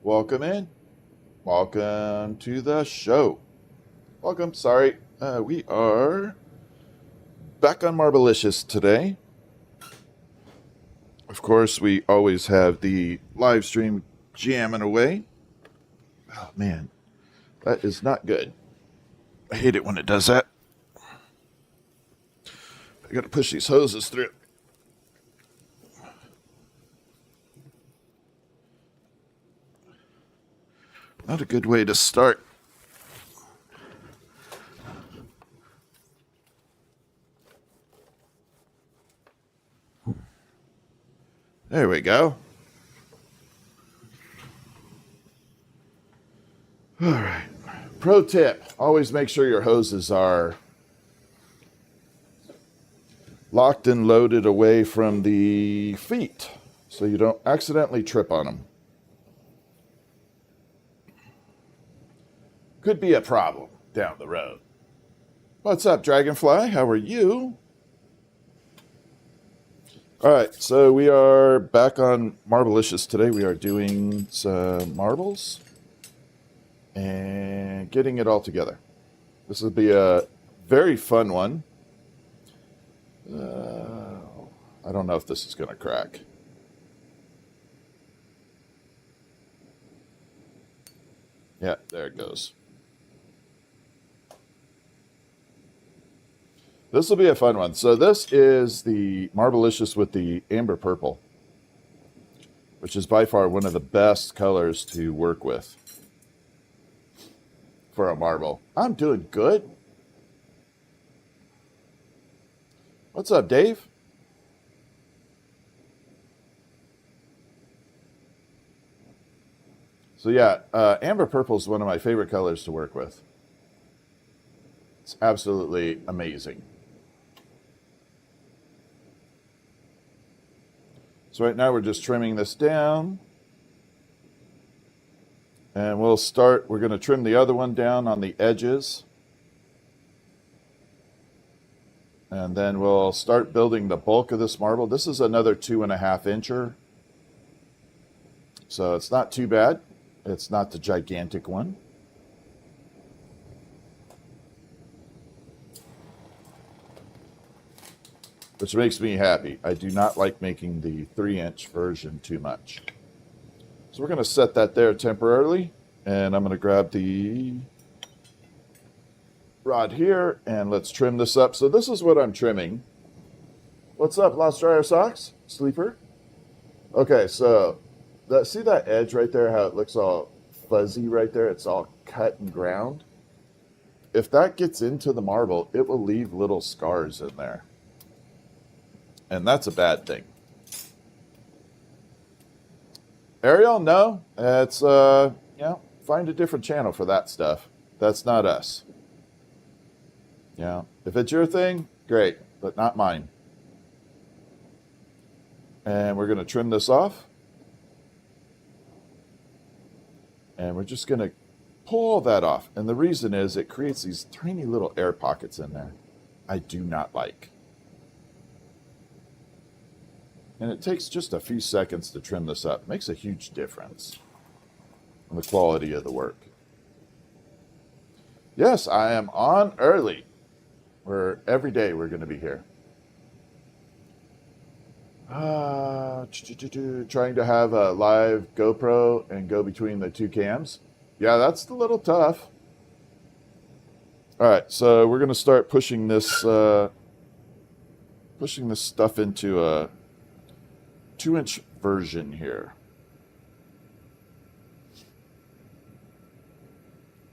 Welcome in. Welcome to the show. Welcome. Sorry. We are back on Marblelicious today. Of course, we always have the live stream jamming away. Oh, man. That is not good. I hate it when it does that. I got to push these hoses through. Not a good way to start. There we go. All right. Pro tip, always make sure your hoses are locked and loaded away from the feet so you don't accidentally trip on them. Could be a problem down the road. What's up, Dragonfly? How are you? All right, so we are back on Marblelicious today. We are doing some marbles and getting it all together. This will be a very fun one. I don't know if this is going to crack. Yeah, there it goes. This will be a fun one. So this is the Marblelicious with the amber purple, which is by far one of the best colors to work with for a marble. I'm doing good. What's up, Dave? So yeah, amber purple is one of my favorite colors to work with. It's absolutely amazing. So right now we're just trimming this down. And we're going to trim the other one down on the edges. And then we'll start building the bulk of this marble. This is another 2.5 incher. So it's not too bad. It's not the gigantic one. Which makes me happy. I do not like making the 3-inch version too much. So we're going to set that there temporarily. And I'm going to grab the rod here and let's trim this up. So this is what I'm trimming. What's up, Lost Dryer Socks? Sleeper? Okay, so see that edge right there, how it looks all fuzzy right there? It's all cut and ground. If that gets into the marble, it will leave little scars in there. And that's a bad thing. Ariel, no. It's, find a different channel for that stuff. That's not us. Yeah. If it's your thing, great, but not mine. And we're going to trim this off. And we're just going to pull all that off. And the reason is it creates these tiny little air pockets in there I do not like. And it takes just a few seconds to trim this up. It makes a huge difference in the quality of the work. Yes, I am on early. Every day we're going to be here. Trying to have a live GoPro and go between the two cams. Yeah, that's a little tough. All right, so we're going to start pushing this stuff into a 2-inch version here.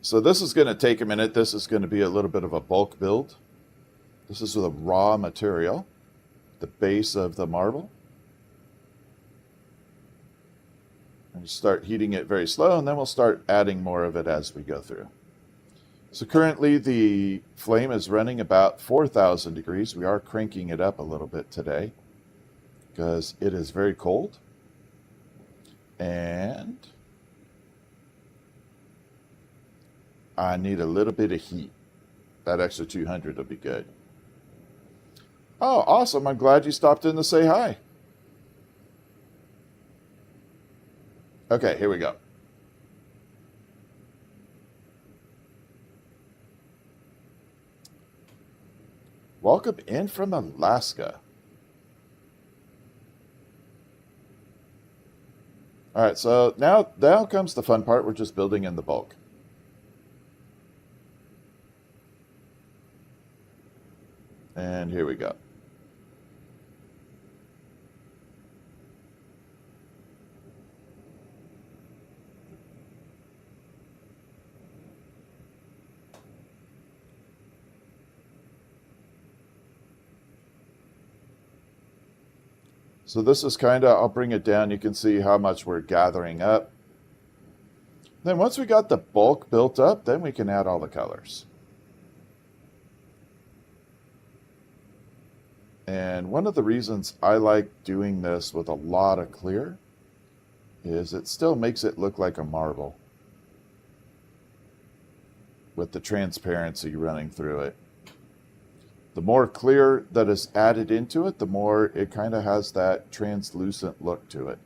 So this is going to take a minute. This is going to be a little bit of a bulk build. This is the raw material, the base of the marble. And you start heating it very slow, and then we'll start adding more of it as we go through. So currently the flame is running about 4,000 degrees. We are cranking it up a little bit today because it is very cold. And I need a little bit of heat. That extra 200 will be good. Oh, awesome. I'm glad you stopped in to say hi. Okay, here we go. welcome in from Alaska. All right, so now comes the fun part. We're just building in the bulk. And here we go. So this is kind of, I'll bring it down. You can see how much we're gathering up. Then once we got the bulk built up, then we can add all the colors. And one of the reasons I like doing this with a lot of clear is it still makes it look like a marble with the transparency running through it. The more clear that is added into it, the more it kind of has that translucent look to it.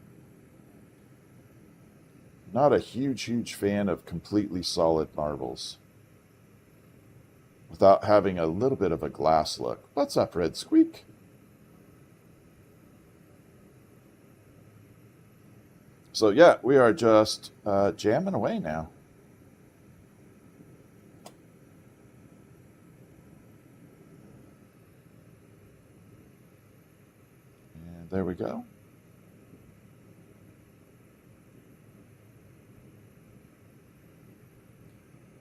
Not a huge fan of completely solid marbles without having a little bit of a glass look. What's up, Red Squeak? So yeah, we are just jamming away now. And there we go.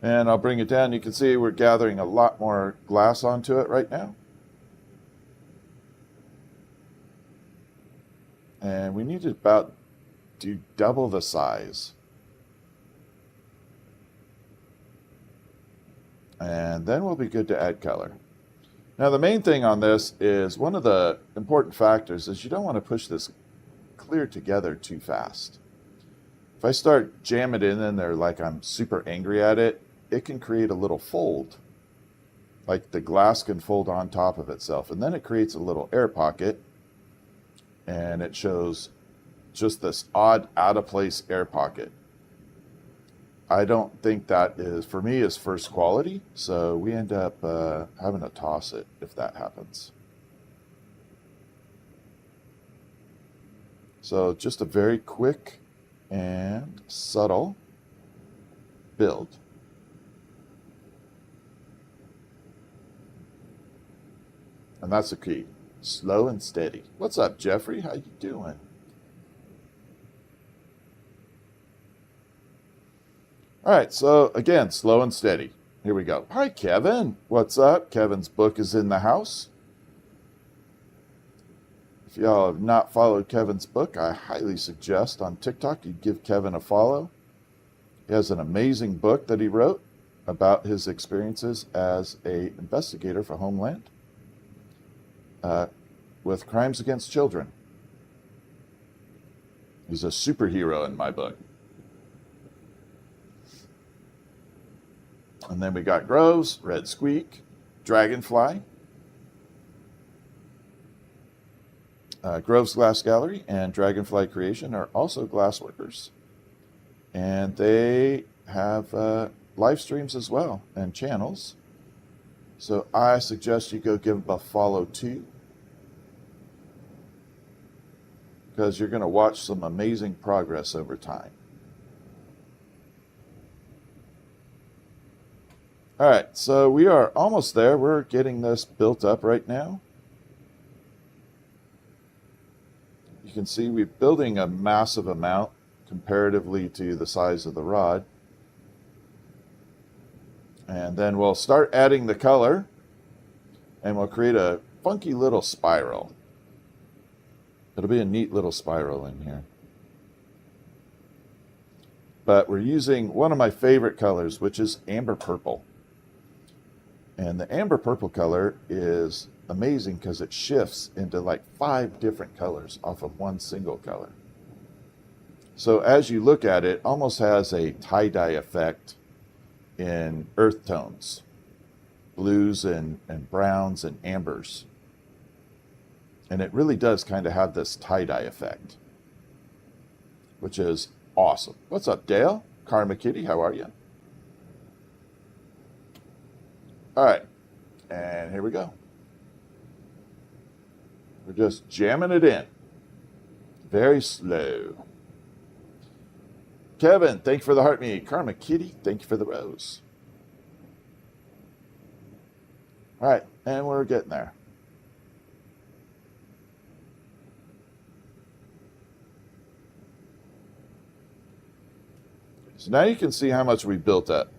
And I'll bring it down. You can see we're gathering a lot more glass onto it right now. And we need to about do double the size. And then we'll be good to add color. Now the main thing on this is one of the important factors is you don't want to push this clear together too fast. If I start jamming it in there like I'm super angry at it, it can create a little fold. Like the glass can fold on top of itself. And then it creates a little air pocket. And it shows just this odd, out-of-place air pocket. I don't think that is, for me, is first quality. So we end up having to toss it if that happens. So just a very quick and subtle build. And that's the key. Slow and steady. What's up, Jeffrey? How you doing? All right, so again, slow and steady. Here we go. Hi, Kevin. What's up? Kevin's book is in the house. If y'all have not followed Kevin's book, I highly suggest on TikTok you give Kevin a follow. He has an amazing book that he wrote about his experiences as an investigator for Homeland with crimes against children. He's a superhero in my book. And then we got Groves, Red Squeak, Dragonfly, Groves Glass Gallery and Dragonfly Creation are also glassworkers. And they have live streams as well and channels. So I suggest you go give them a follow too, because you're going to watch some amazing progress over time. All right, so we are almost there. We're getting this built up right now. You can see we're building a massive amount comparatively to the size of the rod. And then we'll start adding the color, and we'll create a funky little spiral. It'll be a neat little spiral in here. But we're using one of my favorite colors, which is amber purple. And the amber purple color is amazing because it shifts into like 5 different colors off of one single color. So as you look at it, almost has a tie-dye effect in earth tones, blues and browns and ambers. And it really does kind of have this tie-dye effect, which is awesome. What's up, Dale? Karma Kitty, how are you? All right, and here we go. just jamming it in. Very slow. Kevin, thank you for the heart me. Karma Kitty, thank you for the rose. All right, and we're getting there. So now you can see how much we built up.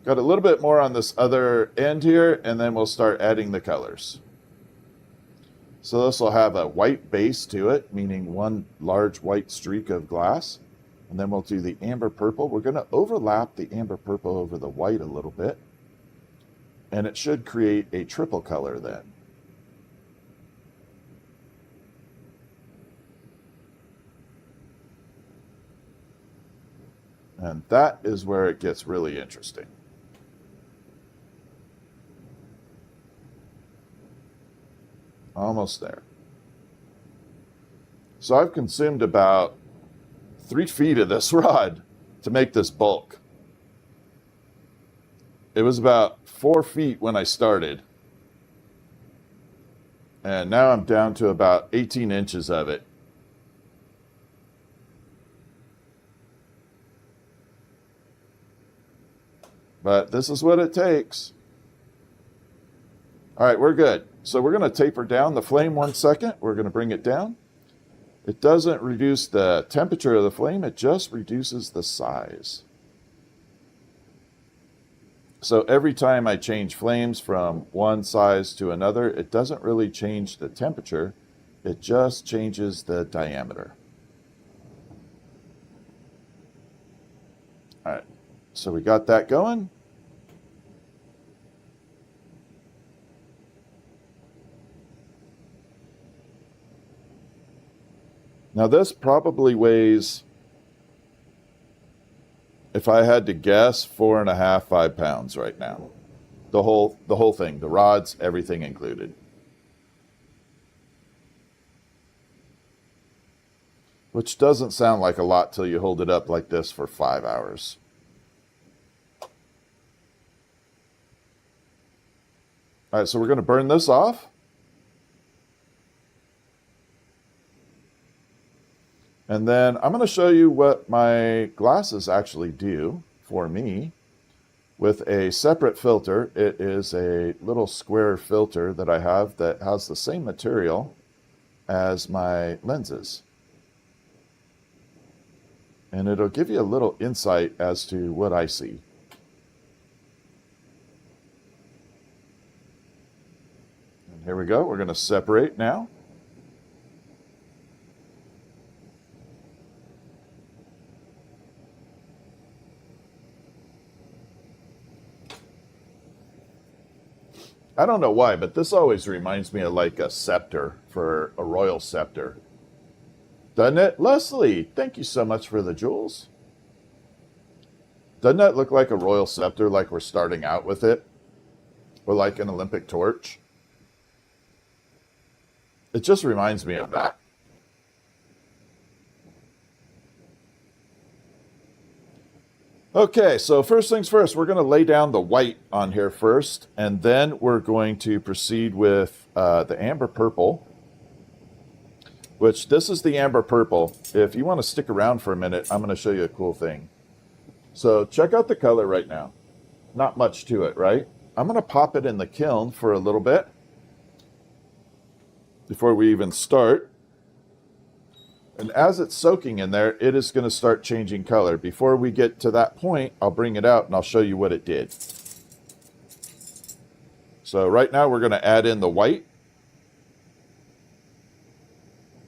Got a little bit more on this other end here, and then we'll start adding the colors. So this will have a white base to it, meaning one large white streak of glass. And then we'll do the amber purple. We're going to overlap the amber purple over the white a little bit. And it should create a triple color then. And that is where it gets really interesting. Almost there. So I've consumed about 3 feet of this rod to make this bulk. It was about 4 feet when I started. And now I'm down to about 18 inches of it. But this is what it takes. All right, we're good. So we're going to taper down the flame 1 second. We're going to bring it down. It doesn't reduce the temperature of the flame. It just reduces the size. So every time I change flames from one size to another, it doesn't really change the temperature. It just changes the diameter. All right, so we got that going. Now this probably weighs, if I had to guess, 4.5, 5 pounds right now. The whole thing, the rods, everything included. Which doesn't sound like a lot till you hold it up like this for 5 hours. All right, so we're going to burn this off. And then I'm going to show you what my glasses actually do for me with a separate filter. It is a little square filter that I have that has the same material as my lenses. And it'll give you a little insight as to what I see. And here we go. We're going to separate now. I don't know why, but this always reminds me of like a scepter for a royal scepter. Doesn't it? Leslie, thank you so much for the jewels. Doesn't that look like a royal scepter, like we're starting out with it? Or like an Olympic torch? It just reminds me of that. Okay, so first things first, we're going to lay down the white on here first, and then we're going to proceed with the amber purple, which this is the amber purple. If you want to stick around for a minute, I'm going to show you a cool thing. So check out the color right now. Not much to it, right? I'm going to pop it in the kiln for a little bit before we even start. And as it's soaking in there, it is going to start changing color. Before we get to that point, I'll bring it out and I'll show you what it did. So right now we're going to add in the white.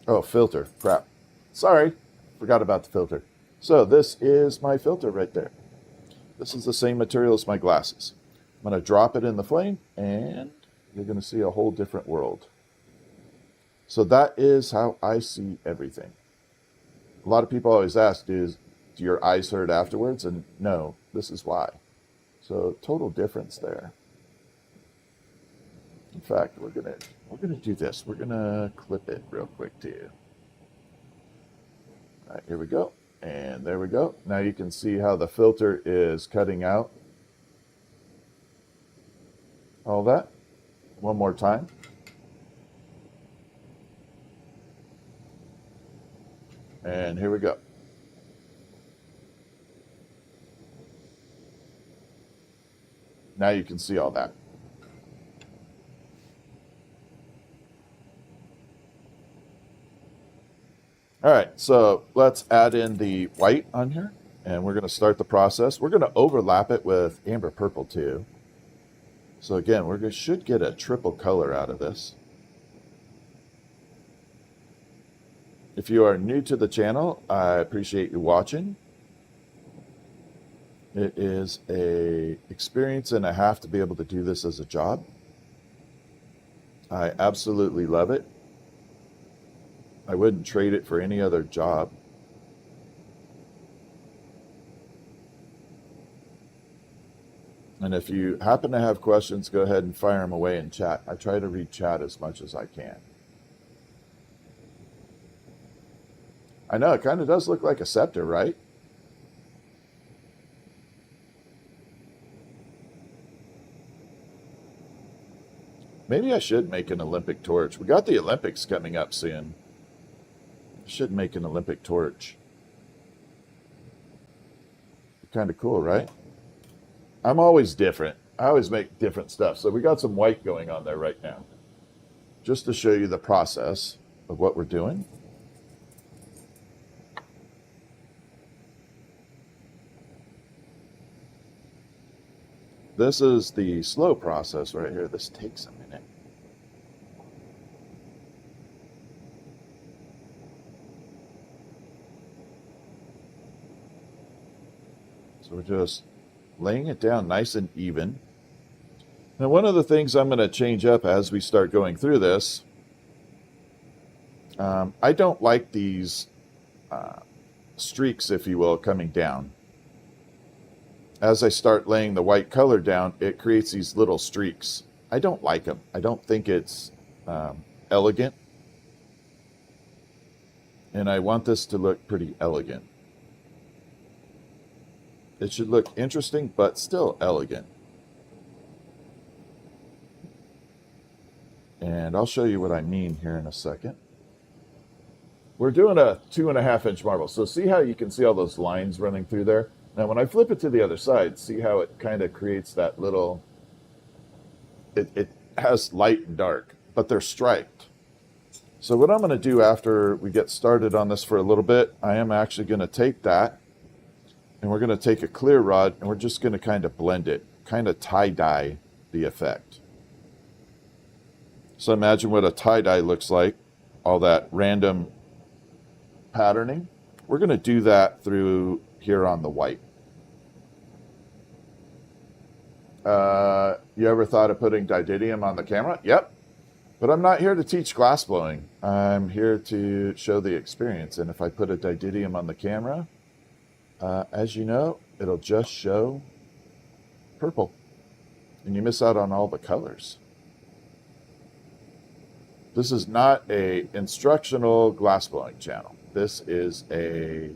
Oh, filter. Crap. Sorry. Forgot about the filter. So this is my filter right there. This is the same material as my glasses. I'm going to drop it in the flame and you're going to see a whole different world. So that is how I see everything. A lot of people always ask, do your eyes hurt afterwards? And no, this is why. So total difference there. In fact, we're gonna do this. We're gonna clip it real quick too. All right, here we go. And there we go. Now you can see how the filter is cutting out all that. One more time. And here we go. Now you can see all that. All right, so let's add in the white on here, and we're going to start the process. We're going to overlap it with amber purple too. So again, we should get a triple color out of this. If you are new to the channel, I appreciate you watching. It is an experience and a half to be able to do this as a job. I absolutely love it. I wouldn't trade it for any other job. And if you happen to have questions, go ahead and fire them away in chat. I try to read chat as much as I can. I know, it kind of does look like a scepter, right? Maybe I should make an Olympic torch. We got the Olympics coming up soon. I should make an Olympic torch. Kind of cool, right? I'm always different. I always make different stuff. So we got some white going on there right now. Just to show you the process of what we're doing. This is the slow process right here. This takes a minute. So we're just laying it down nice and even. Now, one of the things I'm going to change up as we start going through this, I don't like these streaks, if you will, coming down. As I start laying the white color down, it creates these little streaks. I don't like them. I don't think it's elegant. And I want this to look pretty elegant. It should look interesting, but still elegant. And I'll show you what I mean here in a second. We're doing a 2.5 inch marble. So see how you can see all those lines running through there? Now, when I flip it to the other side, see how it kind of creates that little, it has light and dark, but they're striped. So what I'm going to do after we get started on this for a little bit, I am actually going to take that, and we're going to take a clear rod, and we're just going to kind of blend it, kind of tie-dye the effect. So imagine what a tie-dye looks like, all that random patterning. We're going to do that through here on the white. You ever thought of putting didymium on the camera? Yep. But I'm not here to teach glassblowing. I'm here to show the experience. And if I put a didymium on the camera, as you know, it'll just show purple. And you miss out on all the colors. This is not a instructional glassblowing channel. This is a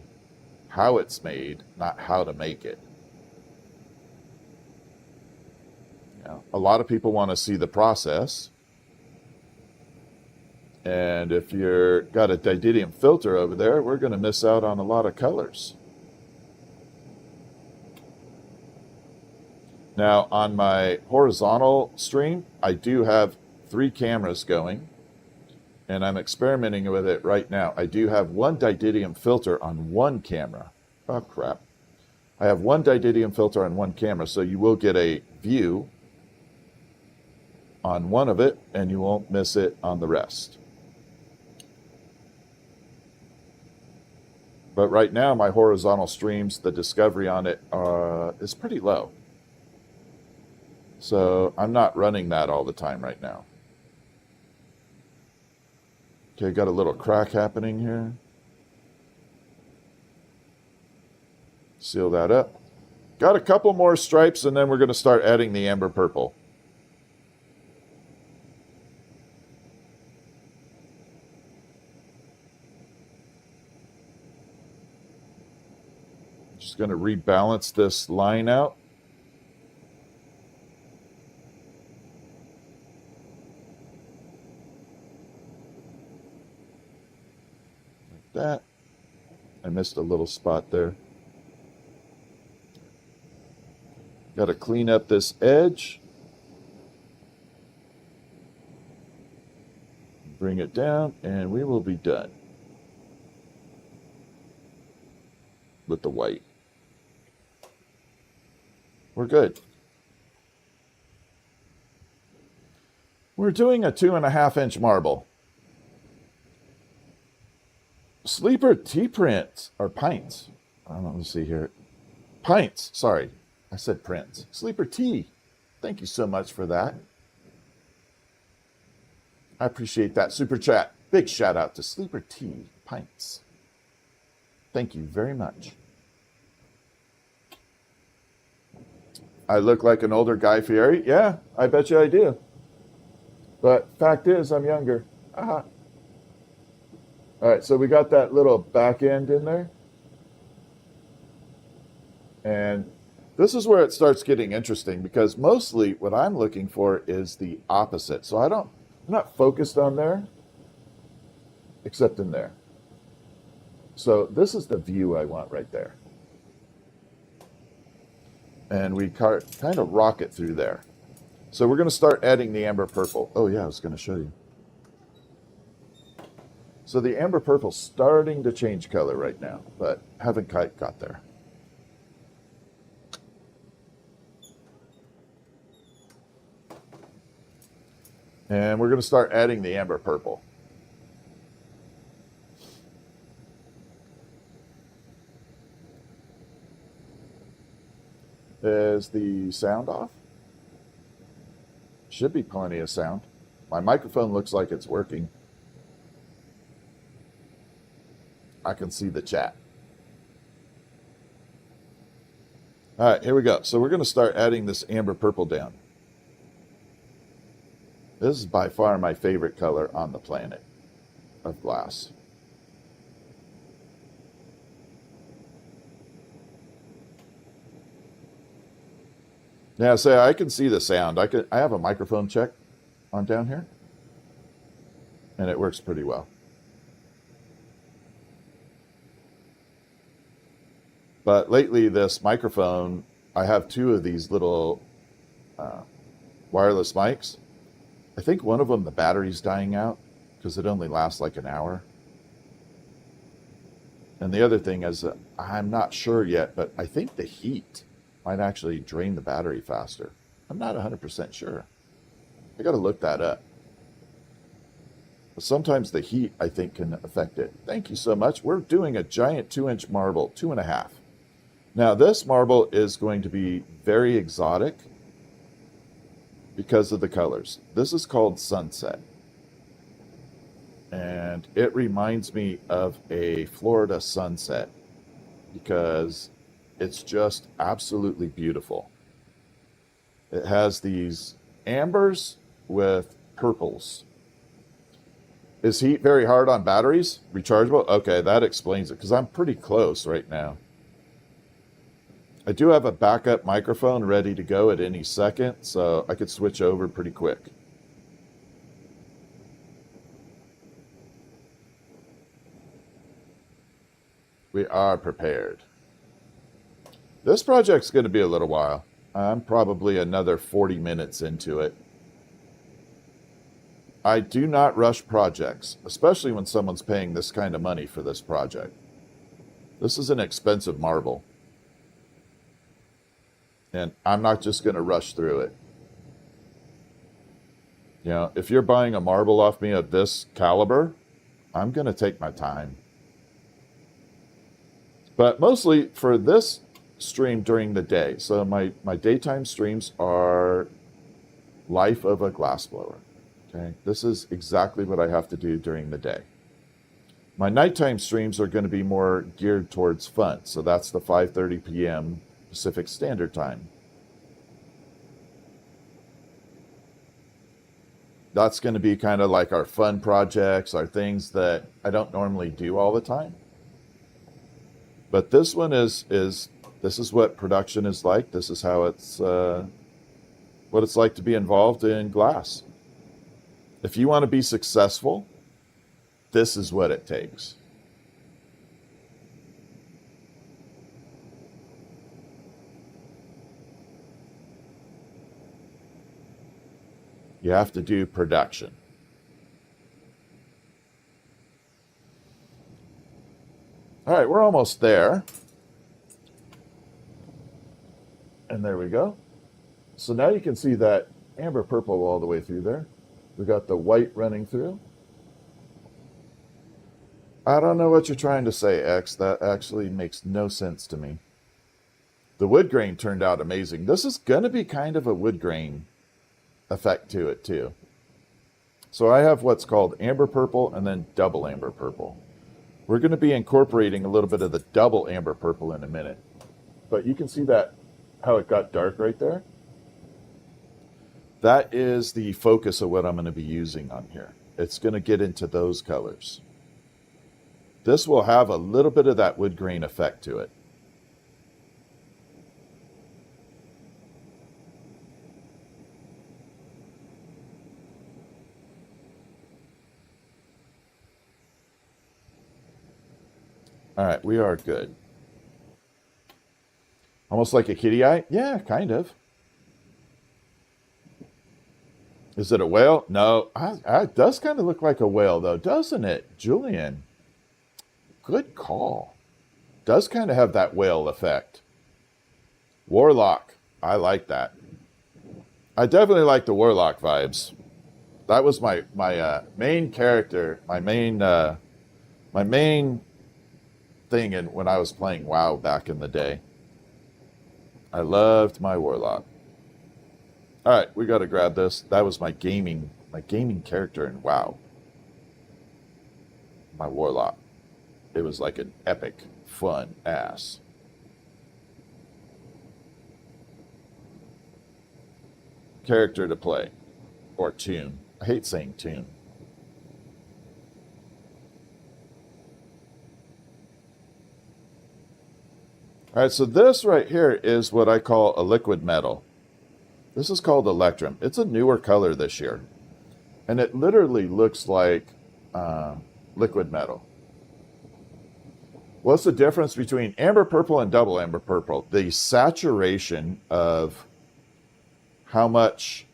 how it's made, not how to make it. A lot of people want to see the process. And if you've got a didymium filter over there, we're going to miss out on a lot of colors. Now, on my horizontal stream, I do have 3 cameras going, and I'm experimenting with it right now. I do have one didymium filter on one camera. Oh, crap. I have one didymium filter on one camera, so you will get a view on one of it, and you won't miss it on the rest. But right now, my horizontal streams, the discovery on it is pretty low. So I'm not running that all the time right now. Okay, got a little crack happening here. Seal that up. Got a couple more stripes, and then we're going to start adding the amber purple. Just going to rebalance this line out. Like that. I missed a little spot there. Got to clean up this edge. Bring it down, and we will be done with the white. We're good. We're doing a 2.5-inch marble. Sleeper tea prints, or pints. I don't know, let's see here. Pints, sorry. I said prints. Sleeper tea. Thank you so much for that. I appreciate that super chat. Big shout out to Sleeper Tea Pints. Thank you very much. I look like an older Guy Fieri? Yeah, I bet you I do. But fact is, I'm younger. Aha. All right, so we got that little back end in there. And this is where it starts getting interesting, because mostly what I'm looking for is the opposite. So I'm not focused on there, except in there. So this is the view I want right there. And we kind of rock it through there. So we're going to start adding the amber purple. Oh yeah, I was going to show you. So the amber purple's starting to change color right now, but haven't quite got there. And we're going to start adding the amber purple. Is the sound off? Should be plenty of sound. My microphone looks like it's working. I can see the chat. All right, here we go. So we're going to start adding this amber purple down. This is by far my favorite color on the planet of glass. Yeah, so I can see the sound. I have a microphone check on down here, and it works pretty well. But lately, this microphone, I have two of these little wireless mics. I think one of them, the battery's dying out because it only lasts like an hour. And the other thing is, I'm not sure yet, but I think the heat might actually drain the battery faster. I'm not 100% sure. I got to look that up. But sometimes the heat, I think, can affect it. Thank you so much. We're doing a giant 2-inch marble, 2.5. Now, this marble is going to be very exotic because of the colors. This is called Sunset. And it reminds me of a Florida sunset because it's just absolutely beautiful. It has these ambers with purples. Is heat very hard on batteries? Rechargeable? Okay, that explains it because I'm pretty close right now. I do have a backup microphone ready to go at any second, so I could switch over pretty quick. We are prepared. This project's going to be a little while. I'm probably another 40 minutes into it. I do not rush projects, especially when someone's paying this kind of money for this project. This is an expensive marble. And I'm not just going to rush through it. You know, if you're buying a marble off me of this caliber, I'm going to take my time. But mostly for this stream during the day. So my daytime streams are life of a glassblower. Okay, this is exactly what I have to do during the day. My nighttime streams are going to be more geared towards fun. So that's the 5:30 p.m. Pacific Standard Time. That's going to be kind of like our fun projects, our things that I don't normally do all the time. But this one this is what production is like. This is how it's what it's like to be involved in glass. If you want to be successful, this is what it takes. You have to do production. All right, we're almost there. And there we go. So now you can see that amber purple all the way through there. We got the white running through. I don't know what you're trying to say, X. That actually makes no sense to me. The wood grain turned out amazing. This is going to be kind of a wood grain effect to it too. So I have what's called amber purple and then double amber purple. We're going to be incorporating a little bit of the double amber purple in a minute. But you can see that how it got dark right there. That is the focus of what I'm going to be using on here. It's going to get into those colors. This will have a little bit of that wood grain effect to it. All right, we are good. Almost like a kitty eye? Yeah, kind of. Is it a whale? No, it does kind of look like a whale, though, doesn't it, Julian? Good call. Does kind of have that whale effect. Warlock. I like that. I definitely like the Warlock vibes. That was my main character, my main thing when I was playing WoW back in the day. I loved my Warlock. All right, we got to grab this. That was my gaming character in WoW. My Warlock. It was like an epic, fun ass. Character to play. Or tune. I hate saying tune. All right, so this right here is what I call a liquid metal. This is called Electrum. It's a newer color this year. And it literally looks like liquid metal. What's the difference between amber purple and double amber purple? The saturation of how much,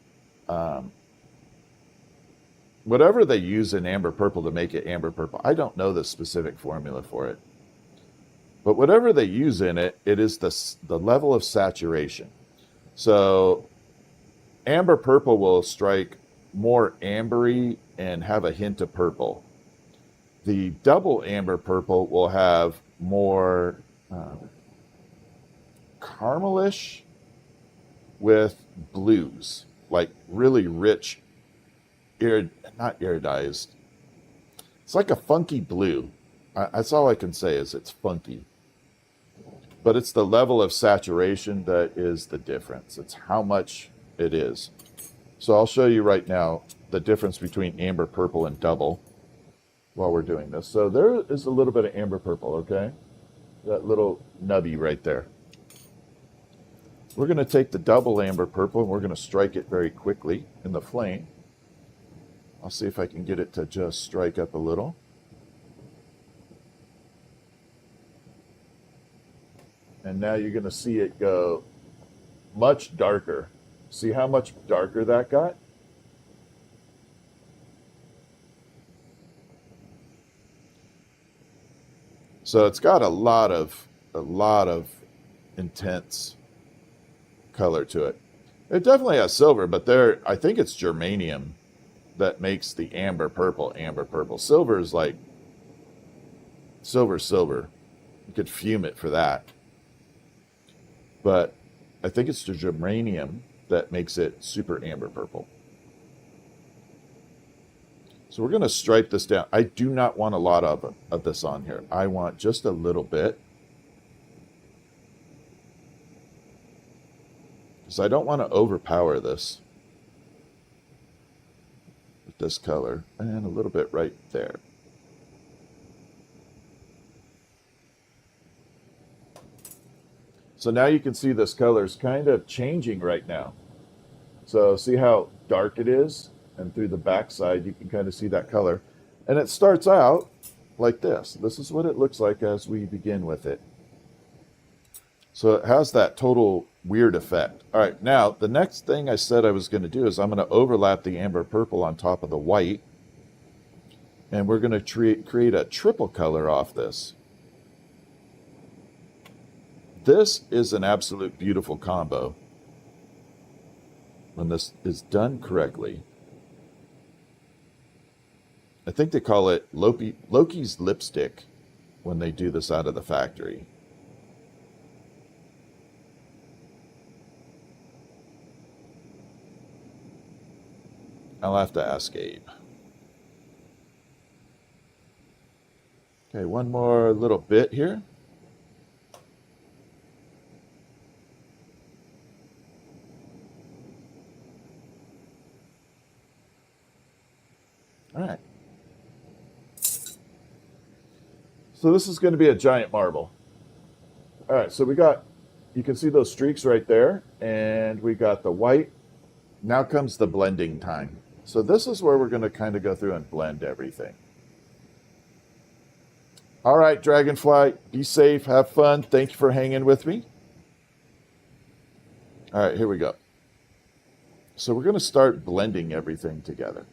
whatever they use in amber purple to make it amber purple. I don't know the specific formula for it. But whatever they use in it, it is the level of saturation. So amber purple will strike more ambery and have a hint of purple. The double amber purple will have more caramelish with blues, like really rich, not iridized. It's like a funky blue. That's all I can say is it's funky. But it's the level of saturation that is the difference. It's how much it is. So I'll show you right now the difference between amber purple and double while we're doing this. So there is a little bit of amber purple, okay? That little nubby right there. We're going to take the double amber purple and we're going to strike it very quickly in the flame. I'll see if I can get it to just strike up a little. And now you're going to see it go much darker. See how much darker that got? So it's got a lot of intense color to it. It definitely has silver, but I think it's germanium that makes the amber purple. Silver is like silver. You could fume it for that. But I think it's the germanium that makes it super amber purple. So we're going to stripe this down. I do not want a lot of this on here. I want just a little bit. Because I don't want to overpower this with this color. And a little bit right there. So now you can see this color is kind of changing right now. So see how dark it is? And through the backside, you can kind of see that color. And it starts out like this. This is what it looks like as we begin with it. So it has that total weird effect. All right, now the next thing I said I was going to do is I'm going to overlap the amber purple on top of the white, and we're going to create a triple color off this. This is an absolute beautiful combo when this is done correctly. I think they call it Loki's lipstick when they do this out of the factory. I'll have to ask Abe. Okay, one more little bit here. All right. So this is going to be a giant marble. All right, so you can see those streaks right there, and we got the white. Now comes the blending time. So this is where we're going to kind of go through and blend everything. All right, Dragonfly, be safe, have fun. Thank you for hanging with me. All right, here we go. So we're going to start blending everything together.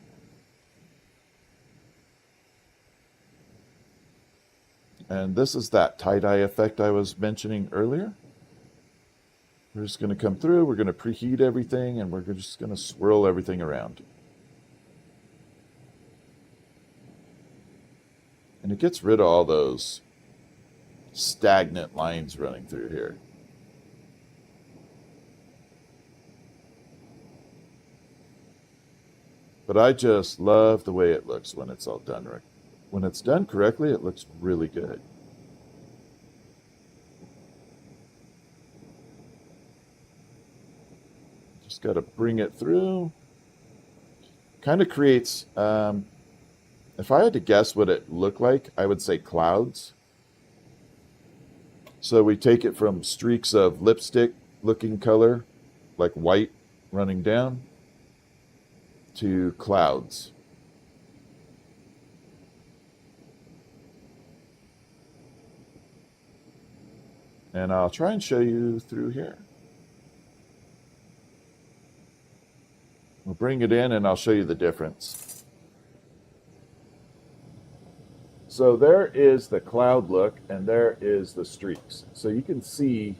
And this is that tie-dye effect I was mentioning earlier. We're just going to come through, we're going to preheat everything, and we're just going to swirl everything around. And it gets rid of all those stagnant lines running through here. But I just love the way it looks when it's all done right. When it's done correctly, it looks really good. Just got to bring it through. Kind of creates, if I had to guess what it looked like, I would say clouds. So we take it from streaks of lipstick looking color, like white running down, to clouds. And I'll try and show you through here. We'll bring it in and I'll show you the difference. So there is the cloud look and there is the streaks. So you can see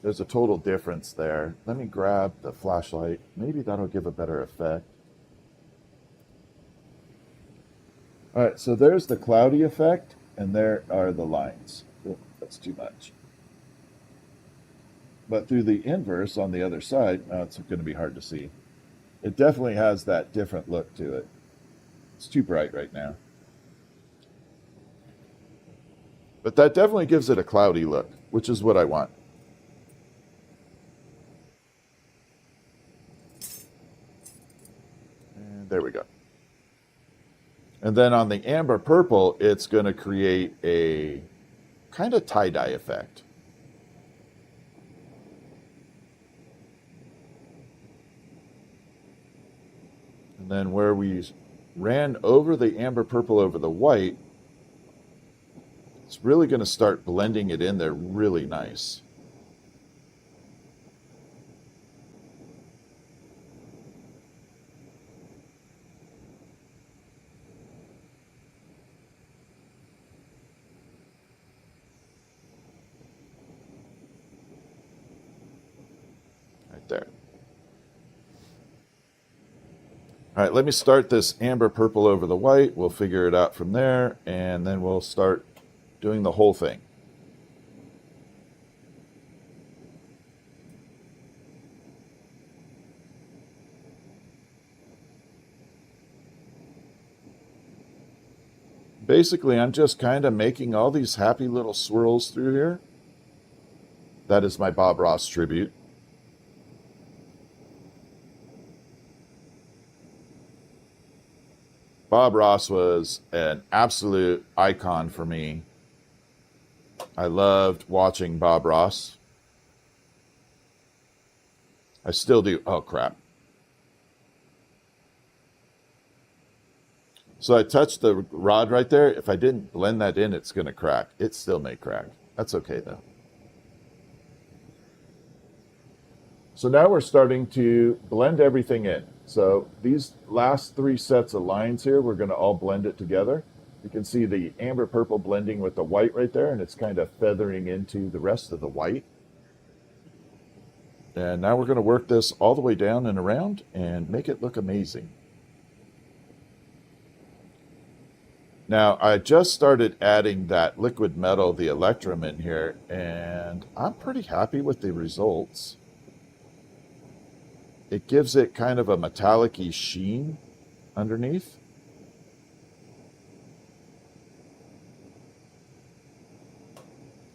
there's a total difference there. Let me grab the flashlight. Maybe that'll give a better effect. All right, so there's the cloudy effect and there are the lines. Oh, that's too much. But through the inverse on the other side, it's going to be hard to see. It definitely has that different look to it. It's too bright right now. But that definitely gives it a cloudy look, which is what I want. And there we go. And then on the amber purple, it's going to create a kind of tie-dye effect. And then where we ran over the amber purple over the white, it's really going to start blending it in there really nice. Right there. All right, let me start this amber purple over the white. We'll figure it out from there, and then we'll start doing the whole thing. Basically, I'm just kind of making all these happy little swirls through here. That is my Bob Ross tribute. Bob Ross was an absolute icon for me. I loved watching Bob Ross. I still do. Oh, crap. So I touched the rod right there. If I didn't blend that in, it's going to crack. It still may crack. That's okay, though. So now we're starting to blend everything in. So these last three sets of lines here, we're going to all blend it together. You can see the amber purple blending with the white right there, and it's kind of feathering into the rest of the white. And now we're going to work this all the way down and around and make it look amazing. Now, I just started adding that liquid metal, the electrum, in here, and I'm pretty happy with the results. It gives it kind of a metallic-y sheen underneath.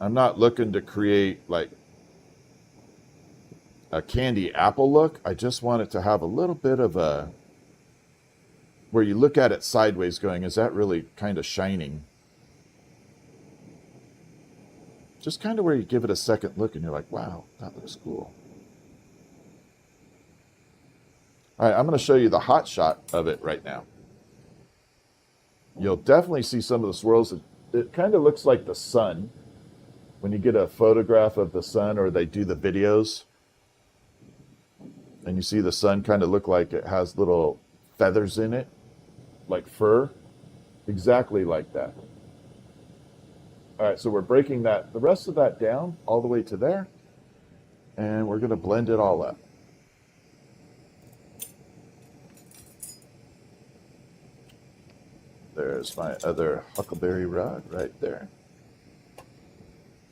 I'm not looking to create like a candy apple look. I just want it to have a little bit of a, where you look at it sideways going, is that really kind of shining? Just kind of where you give it a second look and you're like, wow, that looks cool. All right, I'm going to show you the hot shot of it right now. You'll definitely see some of the swirls. It kind of looks like the sun when you get a photograph of the sun, or they do the videos and you see the sun kind of look like it has little feathers in it, like fur, exactly like that. All right, so we're breaking that, the rest of that down all the way to there, and we're going to blend it all up. There's my other huckleberry rod right there.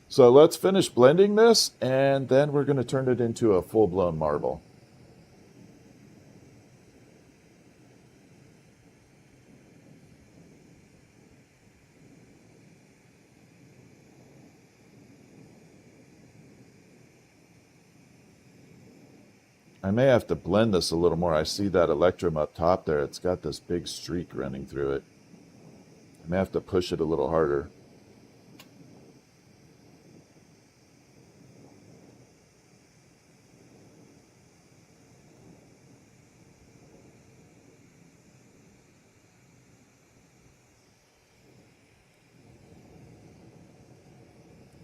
So let's finish blending this, and then we're going to turn it into a full-blown marble. I may have to blend this a little more. I see that electrum up top there. It's got this big streak running through it. I may have to push it a little harder.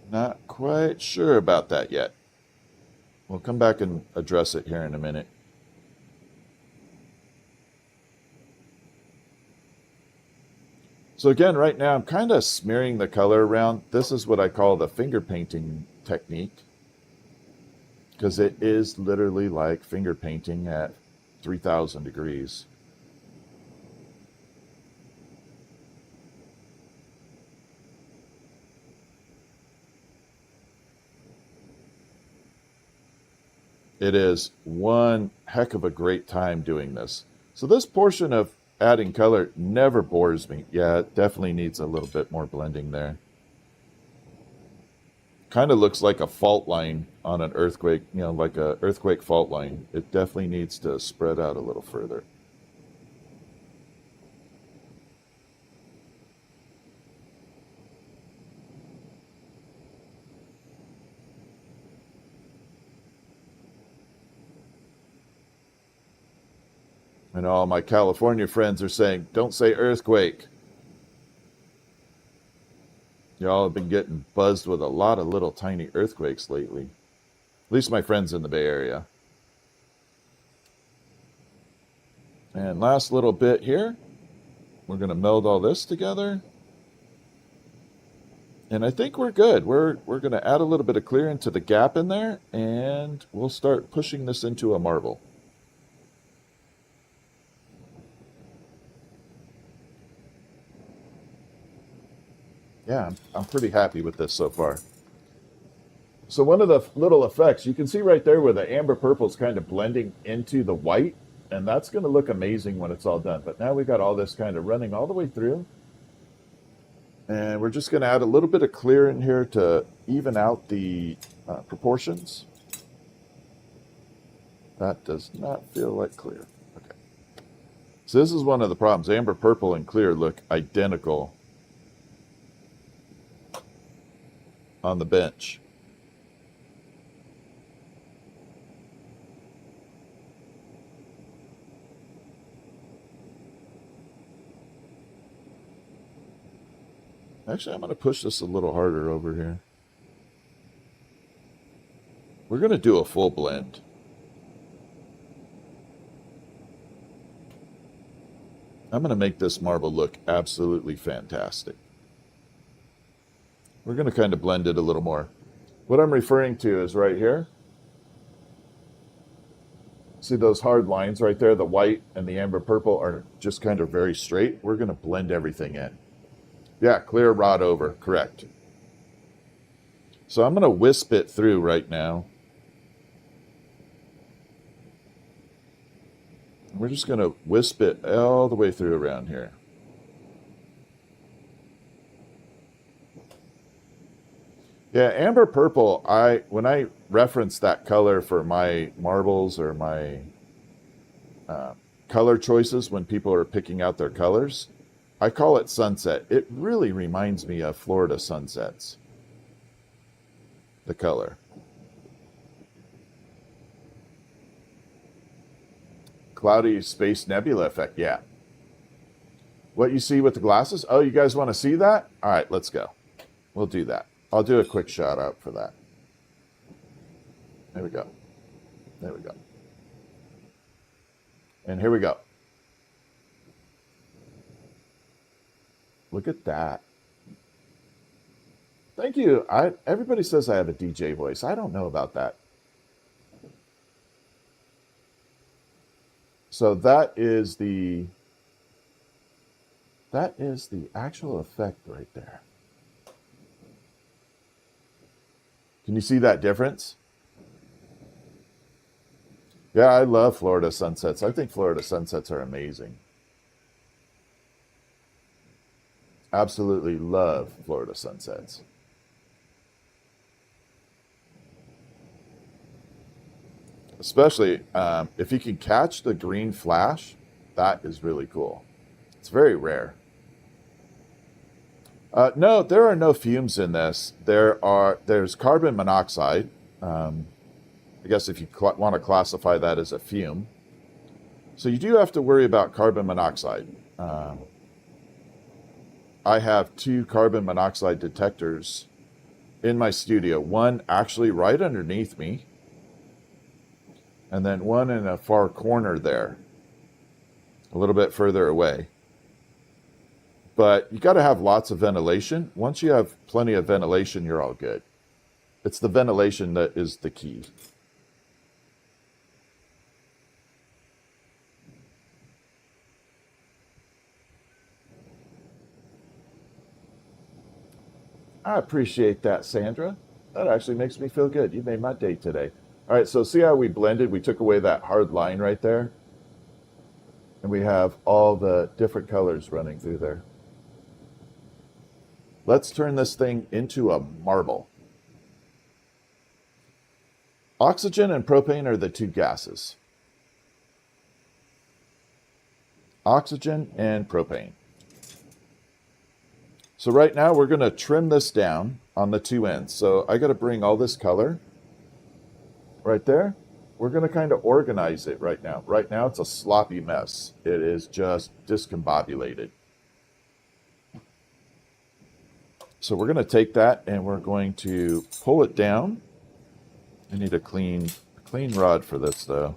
Not quite sure about that yet. We'll come back and address it here in a minute. So again, right now I'm kind of smearing the color around. This is what I call the finger painting technique, because it is literally like finger painting at 3,000 degrees. It is one heck of a great time doing this. So this portion of adding color never bores me. Yeah, it definitely needs a little bit more blending there. Kind of looks like a fault line on an earthquake, you know, like an earthquake fault line. It definitely needs to spread out a little further. And all my California friends are saying, don't say earthquake. Y'all have been getting buzzed with a lot of little tiny earthquakes lately. At least my friends in the Bay Area. And last little bit here. We're going to meld all this together. And I think we're good. We're going to add a little bit of clear into the gap in there, and we'll start pushing this into a marble. Yeah, I'm pretty happy with this so far. So one of the little effects, you can see right there where the amber purple is kind of blending into the white, and that's going to look amazing when it's all done. But now we got all this kind of running all the way through. And we're just going to add a little bit of clear in here to even out the proportions. That does not feel like clear. Okay. So this is one of the problems. Amber purple and clear look identical on the bench. Actually, I'm going to push this a little harder over here. We're going to do a full blend. I'm going to make this marble look absolutely fantastic. We're going to kind of blend it a little more. What I'm referring to is right here. See those hard lines right there? The white and the amber purple are just kind of very straight. We're going to blend everything in. Yeah, clear rod over, correct. So I'm going to wisp it through right now. We're just going to wisp it all the way through around here. Yeah, amber purple, when I reference that color for my marbles or my color choices when people are picking out their colors, I call it sunset. It really reminds me of Florida sunsets, the color. Cloudy space nebula effect, yeah. What you see with the glasses? Oh, you guys want to see that? All right, let's go. We'll do that. I'll do a quick shout out for that. There we go. There we go. And here we go. Look at that. Thank you. Everybody says I have a DJ voice. I don't know about that. So that is the actual effect right there. Can you see that difference? Yeah, I love Florida sunsets. I think Florida sunsets are amazing. Absolutely love Florida sunsets. Especially if you can catch the green flash, that is really cool. It's very rare. No, there are no fumes in this. There's carbon monoxide. I guess if you want to classify that as a fume. So you do have to worry about carbon monoxide. I have 2 carbon monoxide detectors in my studio. One actually right underneath me, and then one in a far corner there, a little bit further away. But you got to have lots of ventilation. Once you have plenty of ventilation, you're all good. It's the ventilation that is the key. I appreciate that, Sandra. That actually makes me feel good. You made my day today. All right, so see how we blended? We took away that hard line right there. And we have all the different colors running through there. Let's turn this thing into a marble. Oxygen and propane are the 2 gases. Oxygen and propane. So right now we're going to trim this down on the 2 ends. So I got to bring all this color right there. We're going to kind of organize it right now. Right now it's a sloppy mess. It is just discombobulated. So we're going to take that and we're going to pull it down. I need a clean rod for this though.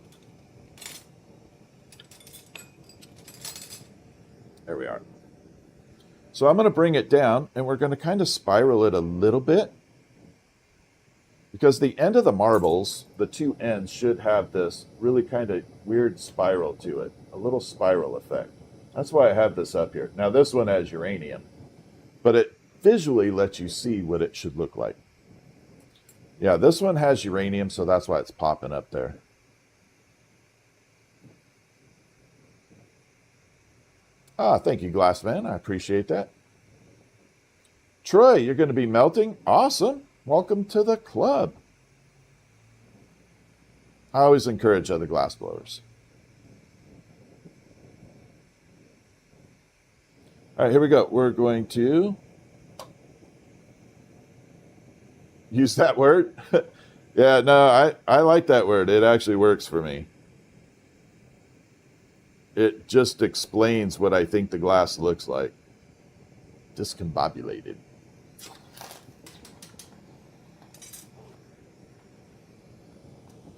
There we are. So I'm going to bring it down and we're going to kind of spiral it a little bit. Because the end of the marbles, the 2 ends should have this really kind of weird spiral to it. A little spiral effect. That's why I have this up here. Now this one has uranium. But it visually lets you see what it should look like. Yeah, this one has uranium, so that's why it's popping up there. Ah, thank you, Glassman. I appreciate that. Troy, you're going to be melting? Awesome. Welcome to the club. I always encourage other glass blowers. All right, here we go. We're going to use that word. Yeah, no, I like that word. It actually works for me. It just explains what I think the glass looks like. Discombobulated.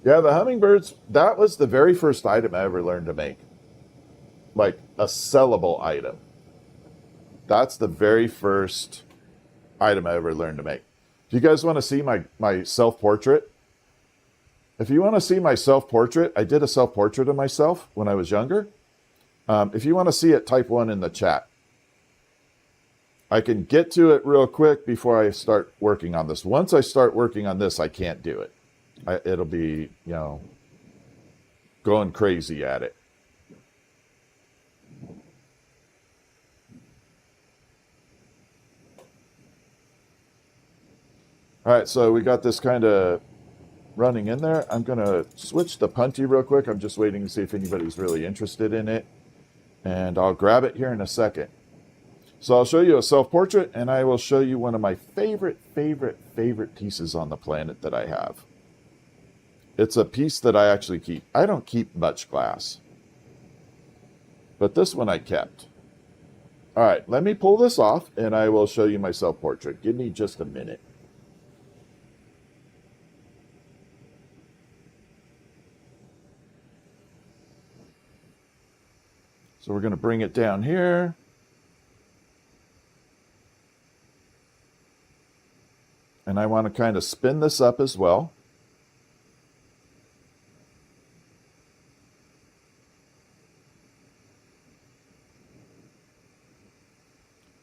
Yeah, the hummingbirds, that was the very first item I ever learned to make. Like, a sellable item. That's the very first item I ever learned to make. Do you guys want to see my self-portrait? If you want to see my self-portrait, I did a self-portrait of myself when I was younger. If you want to see it, type 1 in the chat. I can get to it real quick before I start working on this. Once I start working on this, I can't do it. It'll be, going crazy at it. All right, so we got this kind of running in there. I'm going to switch the punty real quick. I'm just waiting to see if anybody's really interested in it. And I'll grab it here in a second. So I'll show you a self-portrait, and I will show you one of my favorite pieces on the planet that I have. It's a piece that I actually keep. I don't keep much glass, but this one I kept. All right, let me pull this off, and I will show you my self-portrait. Give me just a minute. So we're going to bring it down here. And I want to kind of spin this up as well.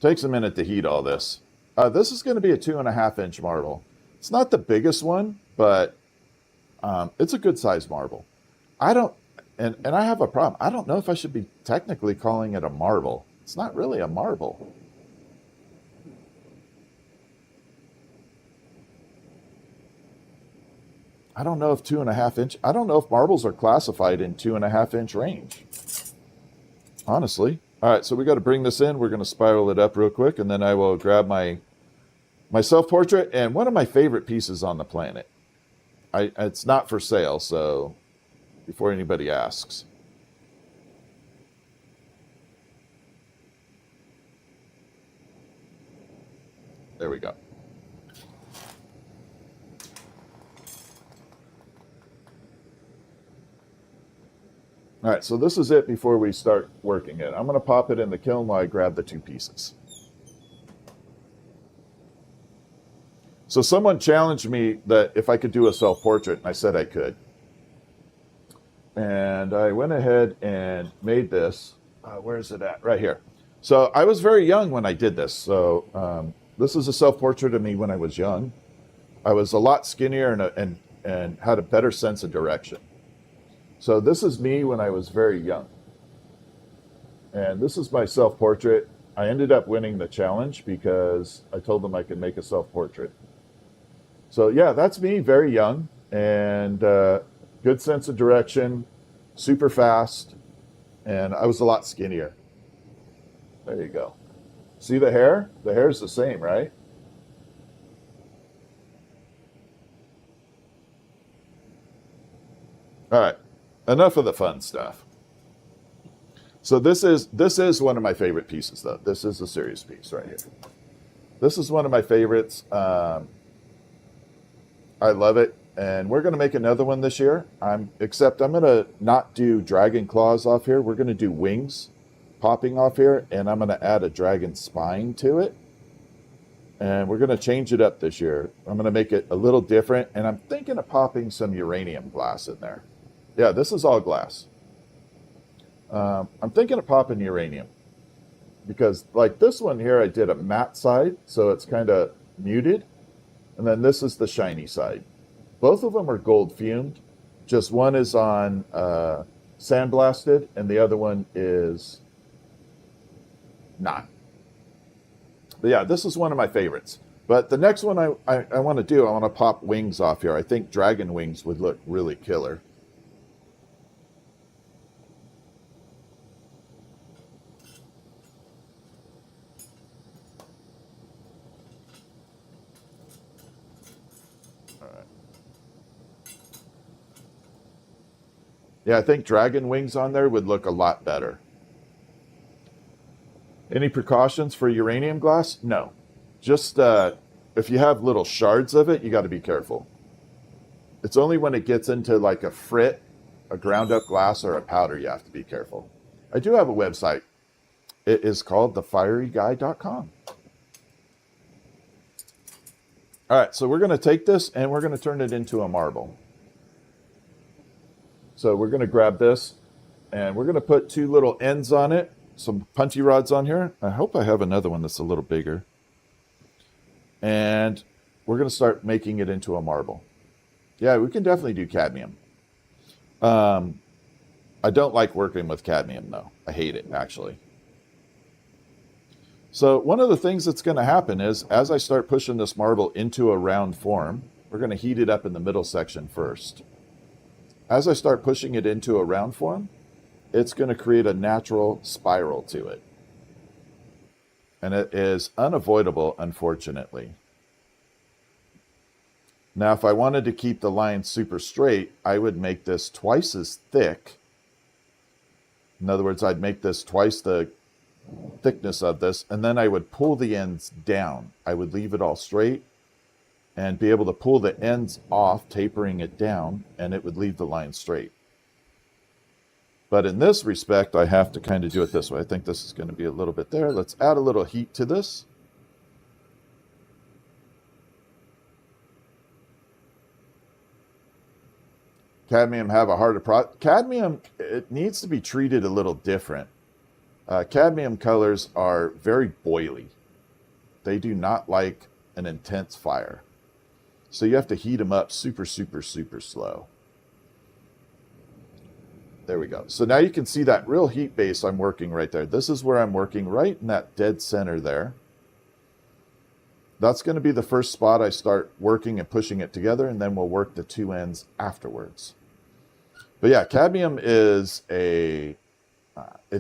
Takes a minute to heat all this. This is going to be a 2.5-inch marble. It's not the biggest one, but it's a good size marble. And I have a problem. I don't know if I should be technically calling it a marble. It's not really a marble. I don't know if 2.5-inch. I don't know if marbles are classified in 2.5-inch range. Honestly. All right, so we got to bring this in. We're going to spiral it up real quick, and then I will grab my self-portrait and one of my favorite pieces on the planet. It's not for sale, so before anybody asks. There we go. All right, so this is it before we start working it. I'm going to pop it in the kiln while I grab the 2 pieces. So someone challenged me that if I could do a self-portrait, and I said I could. And I went ahead and made this. Where is it at? Right here. So I was very young when I did this. So this is a self-portrait of me when I was young. I was a lot skinnier and had a better sense of direction. So this is me when I was very young. And this is my self-portrait. I ended up winning the challenge because I told them I could make a self-portrait. So yeah, that's me very young and good sense of direction, super fast, and I was a lot skinnier. There you go. See the hair? The hair's the same, right? All right. Enough of the fun stuff. So this is one of my favorite pieces, though. This is a serious piece right here. This is one of my favorites. I love it, and we're going to make another one this year. Except I'm going to not do dragon claws off here. We're going to do wings popping off here, and I'm going to add a dragon spine to it. And we're going to change it up this year. I'm going to make it a little different, and I'm thinking of popping some uranium glass in there. Yeah, this is all glass. I'm thinking of popping uranium because like this one here, I did a matte side, so it's kind of muted. And then this is the shiny side. Both of them are gold fumed. Just one is on sandblasted and the other one is not. But yeah, this is one of my favorites. But the next one I want to do, I want to pop wings off here. I think dragon wings would look really killer. Yeah, I think dragon wings on there would look a lot better. Any precautions for uranium glass? No. Just if you have little shards of it, you got to be careful. It's only when it gets into like a frit, a ground up glass, or a powder you have to be careful. I do have a website. It is called thefieryguy.com. All right, so we're going to take this and we're going to turn it into a marble. So we're going to grab this and we're going to put two little ends on it, some punchy rods on here. I hope I have another one that's a little bigger. And we're going to start making it into a marble. Yeah, we can definitely do cadmium. I don't like working with cadmium, though. I hate it, actually. So one of the things that's going to happen is, as I start pushing this marble into a round form, we're going to heat it up in the middle section first. As I start pushing it into a round form, it's going to create a natural spiral to it. And it is unavoidable, unfortunately. Now, if I wanted to keep the line super straight, I would make this twice as thick. In other words, I'd make this twice the thickness of this, and then I would pull the ends down. I would leave it all straight and be able to pull the ends off, tapering it down, and it would leave the line straight. But in this respect, I have to kind of do it this way. I think this is going to be a little bit there. Let's add a little heat to this. Cadmium have a harder cadmium, it needs to be treated a little different. Cadmium colors are very boily. They do not like an intense fire. So you have to heat them up super, super, super slow. There we go. So now you can see that real heat base I'm working right there. This is where I'm working right in that dead center there. That's going to be the first spot I start working and pushing it together, and then we'll work the two ends afterwards. But yeah, cadmium is it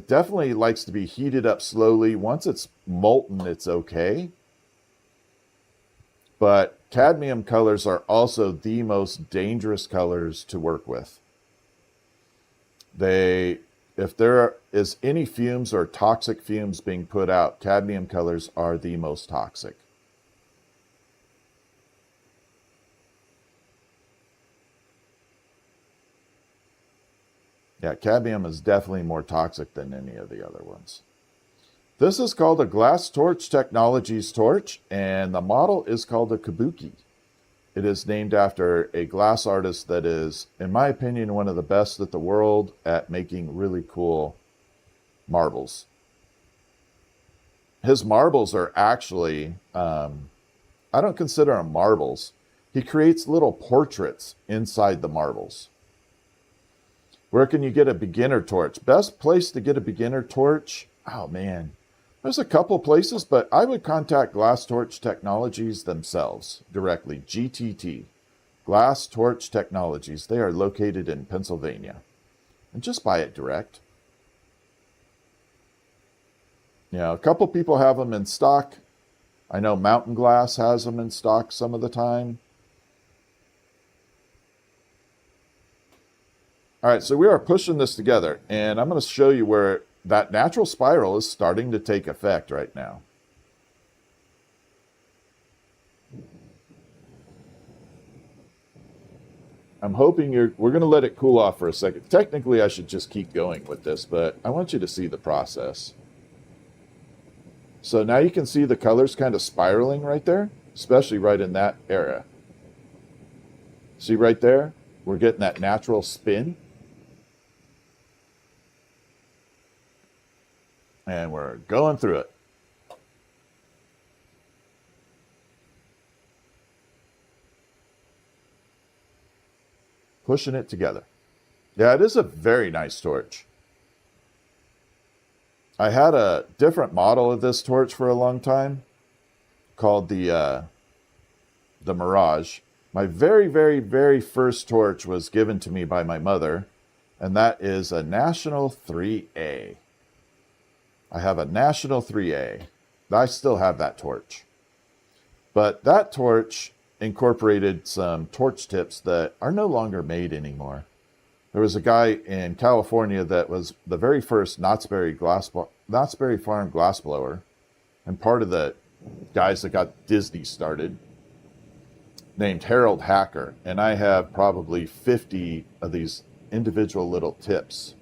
definitely likes to be heated up slowly. Once it's molten, it's okay. But cadmium colors are also the most dangerous colors to work with. If there is any fumes or toxic fumes being put out, cadmium colors are the most toxic. Yeah, cadmium is definitely more toxic than any of the other ones. This is called a Glass Torch Technologies torch, and the model is called a Kabuki. It is named after a glass artist that is, in my opinion, one of the best in the world at making really cool marbles. His marbles are actually, I don't consider them marbles. He creates little portraits inside the marbles. Where can you get a beginner torch? Best place to get a beginner torch? Oh man, there's a couple places, but I would contact Glass Torch Technologies themselves directly. GTT, Glass Torch Technologies. They are located in Pennsylvania. And just buy it direct. You know, a couple people have them in stock. I know Mountain Glass has them in stock some of the time. All right, so we are pushing this together, and I'm going to show you where that natural spiral is starting to take effect right now. I'm hoping we're going to let it cool off for a second. Technically, I should just keep going with this, but I want you to see the process. So now you can see the colors kind of spiraling right there, especially right in that area. See right there? We're getting that natural spin. And we're going through it. Pushing it together. Yeah, it is a very nice torch. I had a different model of this torch for a long time called the Mirage. My very, very, very first torch was given to me by my mother, and that is a National 3A. I have a National 3A. I still have that torch. But that torch incorporated some torch tips that are no longer made anymore. There was a guy in California that was the very first Knott's Berry Farm glassblower, and part of the guys that got Disney started, named Harold Hacker. And I have probably 50 of these individual little tips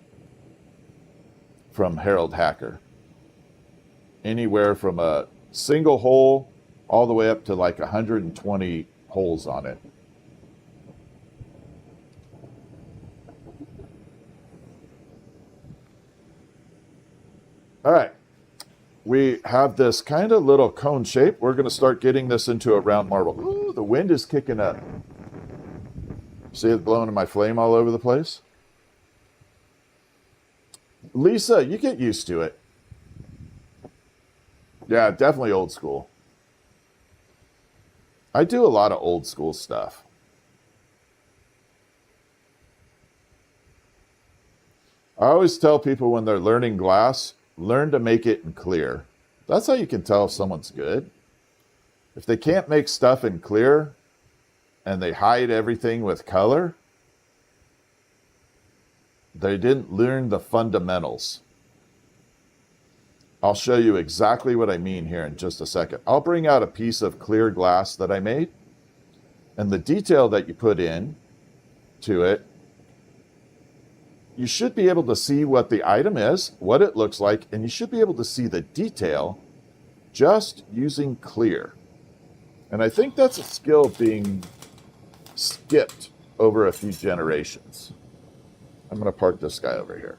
from Harold Hacker. Anywhere from a single hole all the way up to like 120 holes on it. All right. We have this kind of little cone shape. We're going to start getting this into a round marble. Ooh, the wind is kicking up. See it blowing in my flame all over the place? Lisa, you get used to it. Yeah, definitely old school. I do a lot of old school stuff. I always tell people when they're learning glass, learn to make it in clear. That's how you can tell if someone's good. If they can't make stuff in clear and they hide everything with color, they didn't learn the fundamentals. I'll show you exactly what I mean here in just a second. I'll bring out a piece of clear glass that I made, and the detail that you put in to it, you should be able to see what the item is, what it looks like, and you should be able to see the detail just using clear. And I think that's a skill being skipped over a few generations. I'm going to park this guy over here.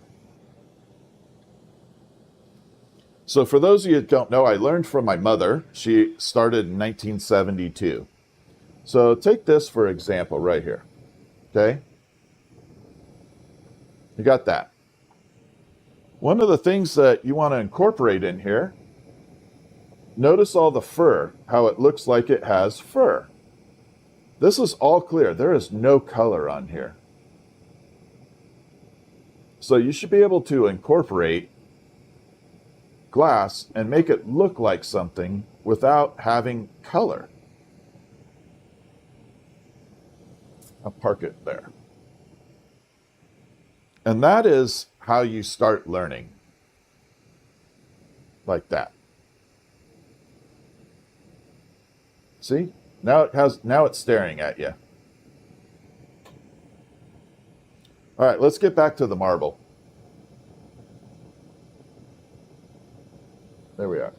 So for those of you that don't know, I learned from my mother. She started in 1972. So take this for example right here. Okay? You got that. One of the things that you want to incorporate in here, notice all the fur, how it looks like it has fur. This is all clear. There is no color on here. So you should be able to incorporate glass and make it look like something without having color. I'll park it there. And that is how you start learning. Like that. See? Now it's staring at you. All right, let's get back to the marble. There we are.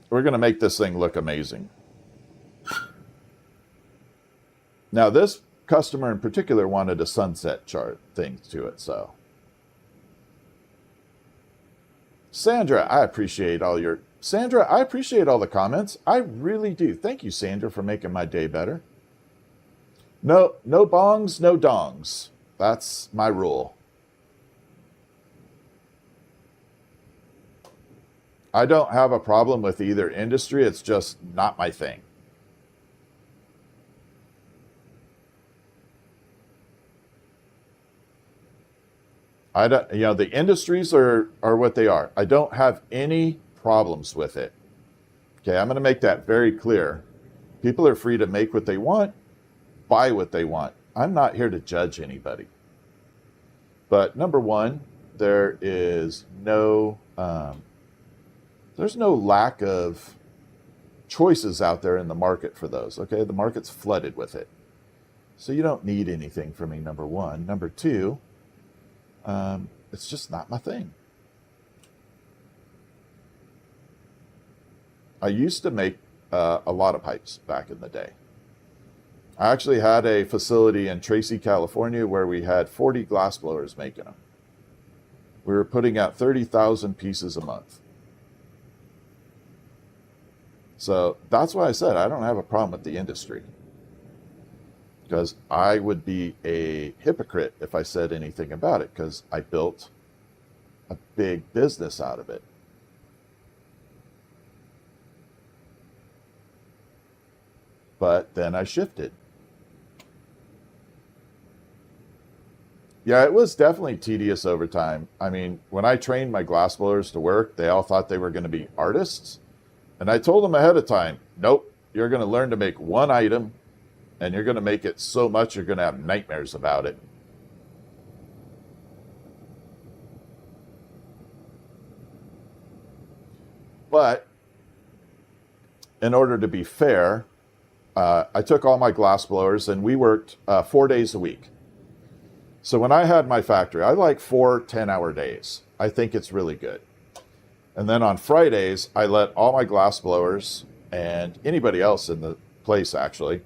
We're going to make this thing look amazing. Now, this customer in particular wanted a sunset chart thing to it, so. Sandra, I appreciate all the comments. I really do. Thank you, Sandra, for making my day better. No bongs, no dongs. That's my rule. I don't have a problem with either industry. It's just not my thing. The industries are what they are. I don't have any problems with it. Okay, I'm going to make that very clear. People are free to make what they want, buy what they want. I'm not here to judge anybody. But number one, there is there's no lack of choices out there in the market for those. Okay, the market's flooded with it. So you don't need anything from me, number one. Number two, it's just not my thing. I used to make a lot of pipes back in the day. I actually had a facility in Tracy, California, where we had 40 glass blowers making them. We were putting out 30,000 pieces a month. So that's why I said I don't have a problem with the industry. Because I would be a hypocrite if I said anything about it, because I built a big business out of it. But then I shifted. Yeah, it was definitely tedious over time. I mean, when I trained my glassblowers to work, they all thought they were going to be artists. And I told them ahead of time, nope, you're going to learn to make one item, and you're going to make it so much you're going to have nightmares about it. But in order to be fair, I took all my glass blowers and we worked 4 days a week. So when I had my factory, I like 4 10-hour days. I think it's really good. And then on Fridays, I let all my glass blowers and anybody else in the place, actually,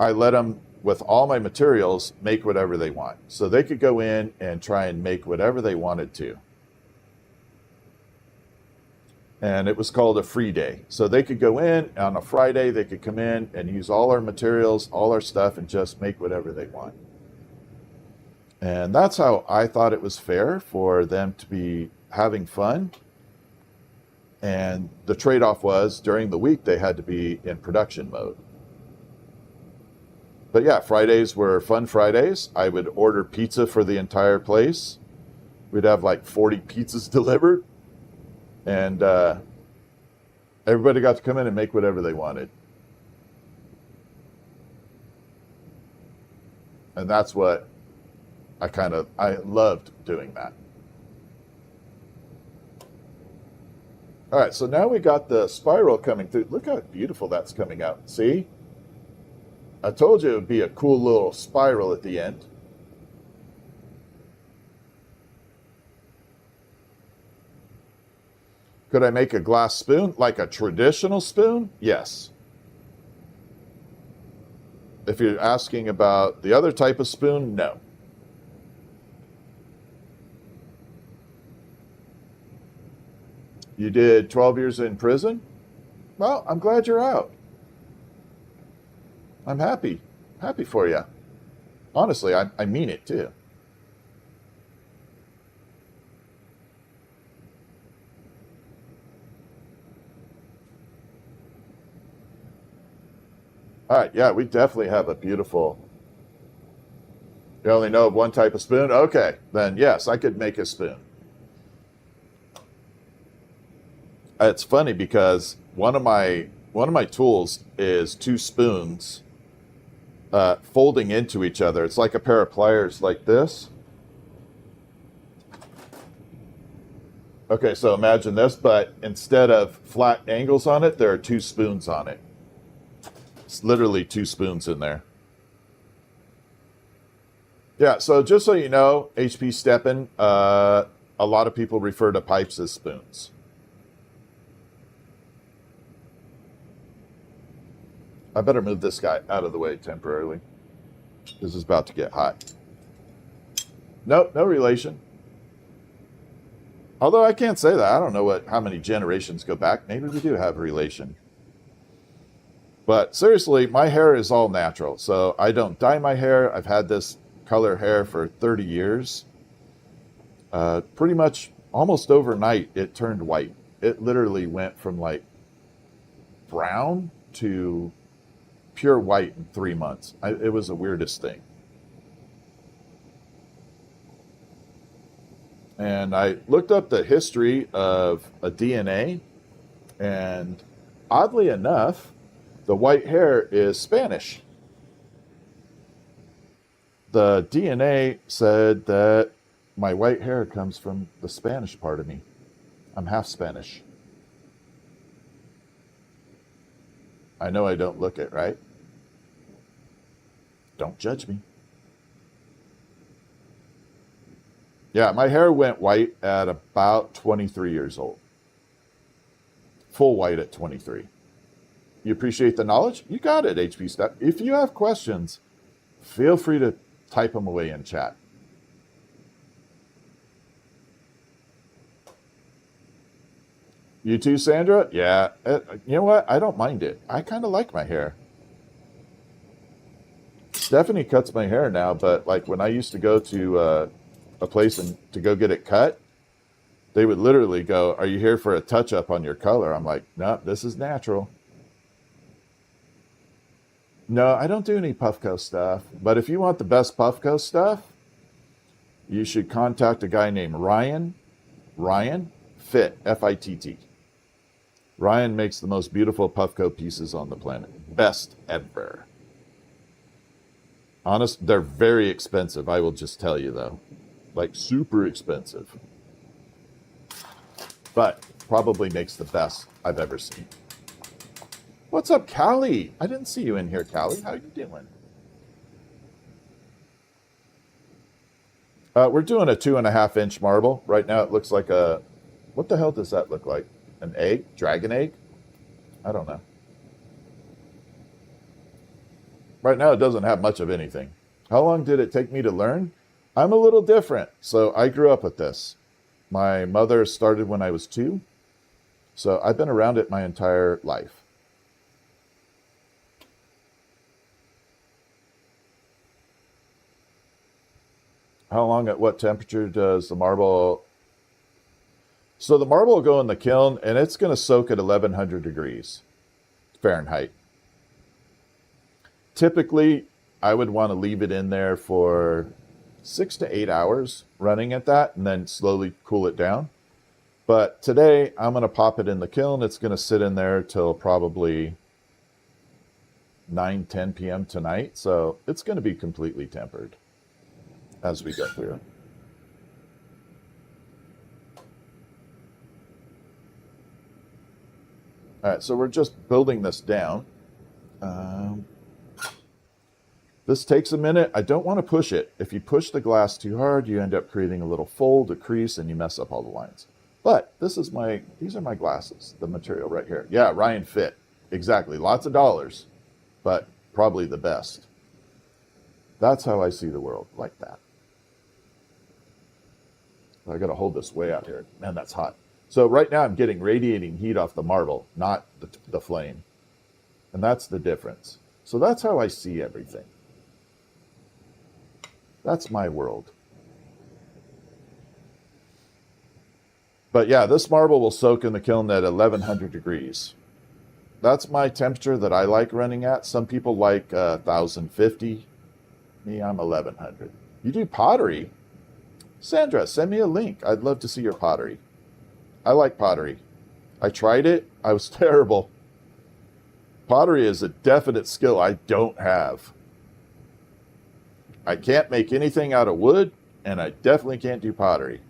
I let them, with all my materials, make whatever they want. So they could go in and try and make whatever they wanted to. And it was called a free day. So they could go in on a Friday, they could come in and use all our materials, all our stuff, and just make whatever they want. And that's how I thought it was fair for them to be having fun. And the trade-off was, during the week, they had to be in production mode. But yeah, Fridays were fun Fridays. I would order pizza for the entire place. We'd have like 40 pizzas delivered. And everybody got to come in and make whatever they wanted. And that's what I loved doing that. All right, so now we got the spiral coming through. Look how beautiful that's coming out. See? I told you it would be a cool little spiral at the end. Could I make a glass spoon? Like a traditional spoon? Yes. If you're asking about the other type of spoon, no. You did 12 years in prison? Well, I'm glad you're out. I'm happy. Happy for you. Honestly, I mean it too. All right, yeah, we definitely have a beautiful... You only know of one type of spoon? Okay, then yes, I could make a spoon. It's funny because one of my tools is 2 spoons folding into each other. It's like a pair of pliers like this. Okay, so imagine this, but instead of flat angles on it, there are 2 spoons on it. It's literally 2 spoons in there. Yeah, so just so you know, HP Steppen, a lot of people refer to pipes as spoons. I better move this guy out of the way temporarily. This is about to get hot. Nope, no relation. Although I can't say that. I don't know how many generations go back. Maybe we do have a relation. But seriously, my hair is all natural. So I don't dye my hair. I've had this color hair for 30 years. Pretty much almost overnight, it turned white. It literally went from like brown to pure white in 3 months. It was the weirdest thing. And I looked up the history of a DNA, and oddly enough, the white hair is Spanish. The DNA said that my white hair comes from the Spanish part of me. I'm half Spanish. I know I don't look it, right? Don't judge me. Yeah, my hair went white at about 23 years old. Full white at 23. You appreciate the knowledge? You got it, HP Step. If you have questions, feel free to type them away in chat. You too, Sandra? Yeah. You know what? I don't mind it. I kind of like my hair. Stephanie cuts my hair now, but like when I used to go to a place and to go get it cut, they would literally go, "Are you here for a touch-up on your color?" I'm like, "No, this is natural." No, I don't do any Puffco stuff. But if you want the best Puffco stuff, you should contact a guy named Ryan. Ryan Fitt, F-I-T-T. Ryan makes the most beautiful Puffco pieces on the planet. Best ever. Honest, they're very expensive. I will just tell you, though. Like, super expensive. But probably makes the best I've ever seen. What's up, Callie? I didn't see you in here, Callie. How you doing? We're doing a 2.5-inch marble. Right now it looks like a, what the hell does that look like? An egg? Dragon egg? I don't know. Right now it doesn't have much of anything. How long did it take me to learn? I'm a little different. So I grew up with this. My mother started when I was 2. So I've been around it my entire life. How long at what temperature does the marble... So the marble will go in the kiln and it's going to soak at 1100 degrees Fahrenheit. Typically, I would want to leave it in there for 6 to 8 hours running at that and then slowly cool it down. But today, I'm going to pop it in the kiln. It's going to sit in there till probably 9, 10 p.m. tonight. So it's going to be completely tempered as we go through. All right, so we're just building this down. This takes a minute. I don't want to push it. If you push the glass too hard, you end up creating a little fold, a crease, and you mess up all the lines. But these are my glasses, the material right here. Yeah, Ryan Fit. Exactly. Lots of dollars, but probably the best. That's how I see the world, like that. I got to hold this way out here. Man, that's hot. So right now I'm getting radiating heat off the marble, not the flame. And that's the difference. So that's how I see everything. That's my world. But yeah, this marble will soak in the kiln at 1100 degrees. That's my temperature that I like running at. Some people like 1050. Me, I'm 1100. You do pottery? Sandra, send me a link. I'd love to see your pottery. I like pottery. I tried it. I was terrible. Pottery is a definite skill I don't have. I can't make anything out of wood, and I definitely can't do pottery.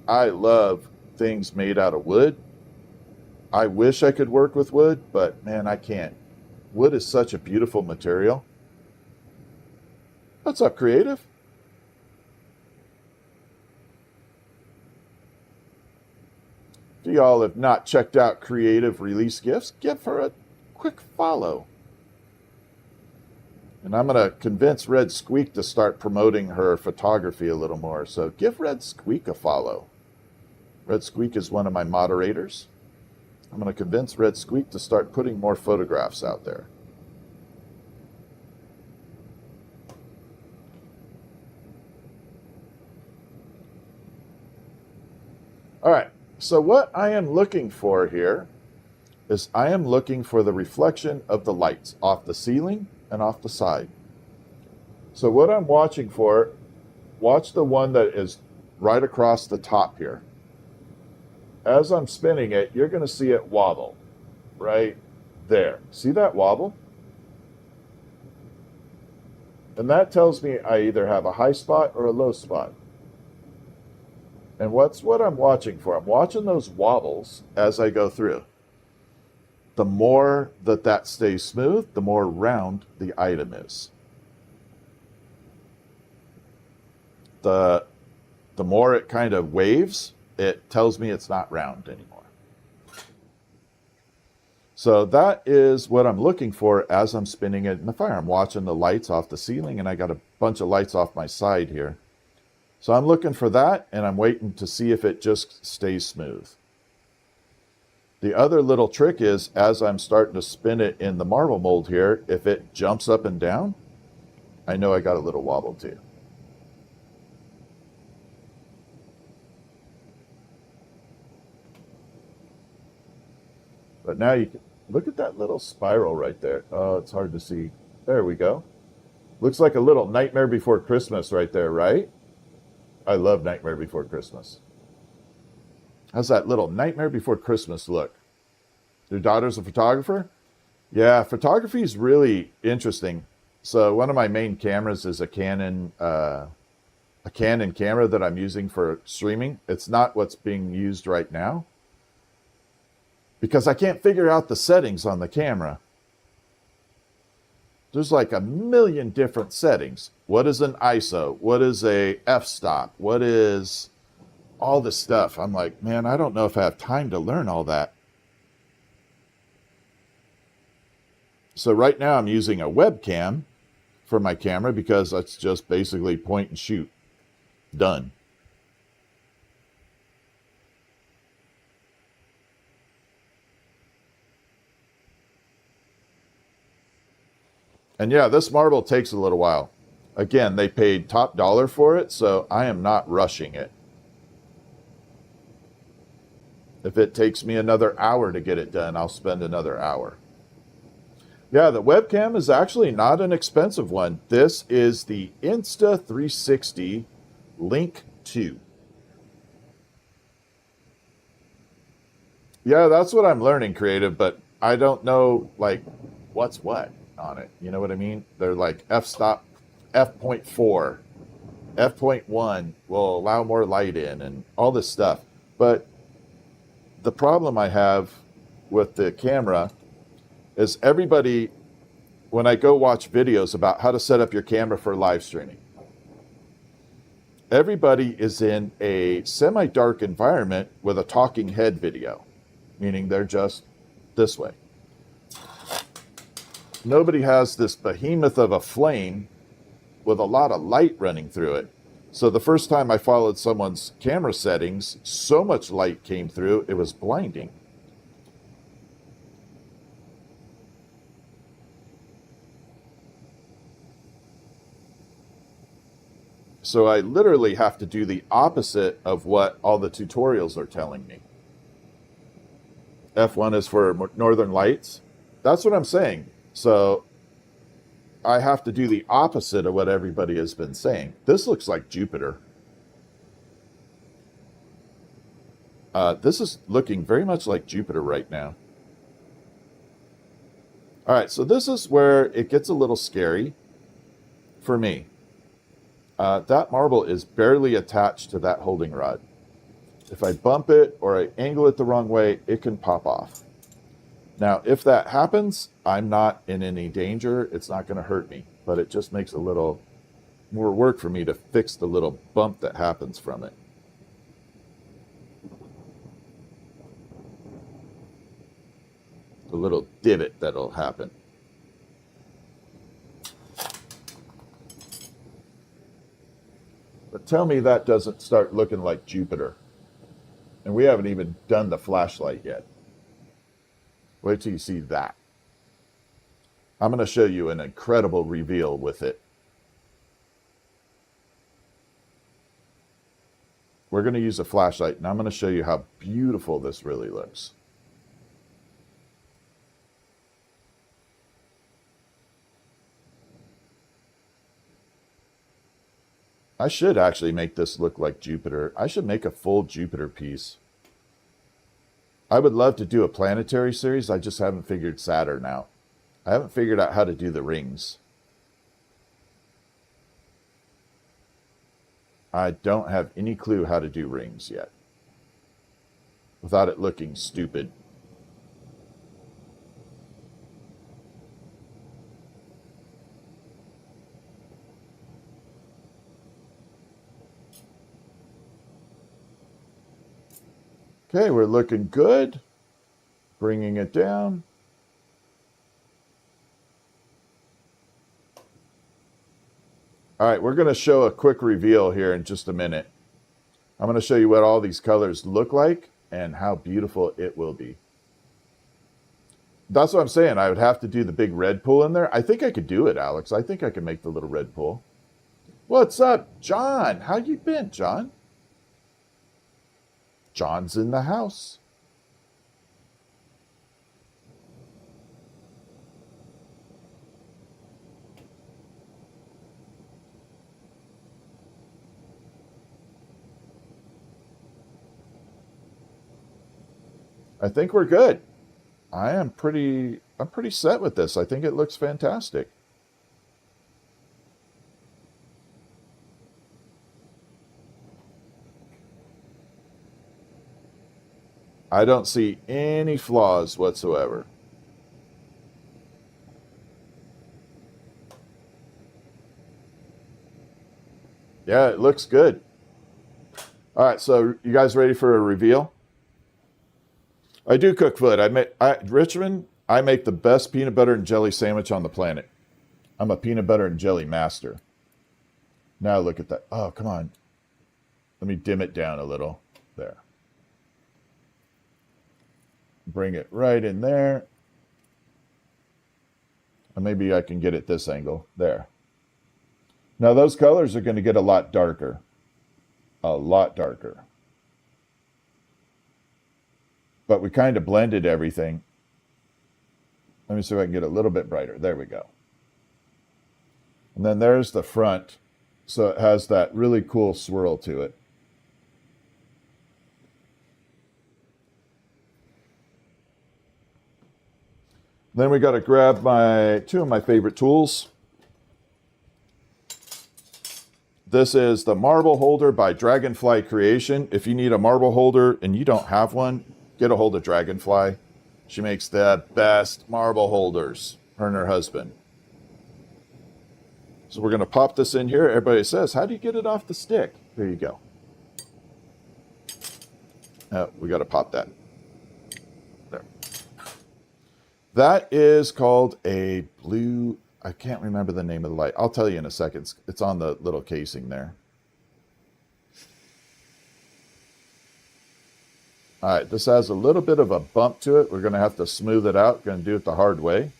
I love things made out of wood. I wish I could work with wood, but man, I can't. Wood is such a beautiful material. What's up, Creative? If y'all have not checked out Creative Release Gifts, give her a quick follow. And I'm going to convince Red Squeak to start promoting her photography a little more. So give Red Squeak a follow. Red Squeak is one of my moderators. I'm going to convince Red Squeak to start putting more photographs out there. All right. So what I am looking for here is I am looking for the reflection of the lights off the ceiling and off the side. So what I'm watching for, watch the one that is right across the top here. As I'm spinning it, you're going to see it wobble right there. See that wobble? And that tells me I either have a high spot or a low spot. And what's what I'm watching for? I'm watching those wobbles as I go through. The more that stays smooth, the more round the item is. The more it kind of waves, it tells me it's not round anymore. So that is what I'm looking for as I'm spinning it in the fire. I'm watching the lights off the ceiling, and I got a bunch of lights off my side here. So I'm looking for that, and I'm waiting to see if it just stays smooth. The other little trick is, as I'm starting to spin it in the marble mold here, if it jumps up and down, I know I got a little wobble too. But now you can look at that little spiral right there. Oh, it's hard to see. There we go. Looks like a little Nightmare Before Christmas right there, right? I love Nightmare Before Christmas. How's that little Nightmare Before Christmas look? Your daughter's a photographer? Yeah, photography is really interesting. So one of my main cameras is a Canon camera that I'm using for streaming. It's not what's being used right now, because I can't figure out the settings on the camera. There's like a million different settings. What is an ISO? What is a f-stop? What is all this stuff? I'm like, man, I don't know if I have time to learn all that. So right now I'm using a webcam for my camera because that's just basically point and shoot. Done. And yeah, this marble takes a little while. Again, they paid top dollar for it, so I am not rushing it. If it takes me another hour to get it done, I'll spend another hour. Yeah, the webcam is actually not an expensive one. This is the Insta360 Link 2. Yeah, that's what I'm learning, creative, but I don't know, like, what's what on it. You know what I mean? They're like f-stop, f.4, f.1 will allow more light in and all this stuff. But the problem I have with the camera is everybody, when I go watch videos about how to set up your camera for live streaming, everybody is in a semi-dark environment with a talking head video, meaning they're just this way. Nobody has this behemoth of a flame with a lot of light running through it. So the first time I followed someone's camera settings, so much light came through, it was blinding. So I literally have to do the opposite of what all the tutorials are telling me. F1 is for Northern Lights. That's what I'm saying. So I have to do the opposite of what everybody has been saying. This looks like Jupiter. This is looking very much like Jupiter right now. All right, so this is where it gets a little scary for me. That marble is barely attached to that holding rod. If I bump it or I angle it the wrong way, it can pop off. Now, if that happens, I'm not in any danger. It's not going to hurt me, but it just makes a little more work for me to fix the little bump that happens from it. The little divot that'll happen. But tell me that doesn't start looking like Jupiter. And we haven't even done the flashlight yet. Wait till you see that. I'm going to show you an incredible reveal with it. We're going to use a flashlight, and I'm going to show you how beautiful this really looks. I should actually make this look like Jupiter. I should make a full Jupiter piece. I would love to do a planetary series. I just haven't figured Saturn out. I haven't figured out how to do the rings. I don't have any clue how to do rings yet without it looking stupid. Okay, we're looking good. Bringing it down. All right, we're going to show a quick reveal here in just a minute. I'm going to show you what all these colors look like and how beautiful it will be. That's what I'm saying. I would have to do the big red pool in there. I think I could do it, Alex. I think I can make the little red pool. What's up, John? How you been, John? John's in the house. I think we're good. I'm pretty set with this. I think it looks fantastic. I don't see any flaws whatsoever. Yeah, it looks good. All right, so you guys ready for a reveal? I do cook food. Richmond, I make the best peanut butter and jelly sandwich on the planet. I'm a peanut butter and jelly master. Now look at that. Oh, come on. Let me dim it down a little. There. Bring it right in there. And maybe I can get it this angle. There. Now those colors are going to get a lot darker. A lot darker. But we kind of blended everything. Let me see if I can get a little bit brighter. There we go. And then there's the front. So it has that really cool swirl to it. Then we got to grab two of my favorite tools. This is the marble holder by Dragonfly Creation. If you need a marble holder and you don't have one, get a hold of Dragonfly. She makes the best marble holders, her and her husband. So we're going to pop this in here. Everybody says, how do you get it off the stick? There you go. We got to pop that. There. That is called a blue, I can't remember the name of the light. I'll tell you in a second. It's on the little casing there. All right, this has a little bit of a bump to it. We're going to have to smooth it out. Going to do it the hard way.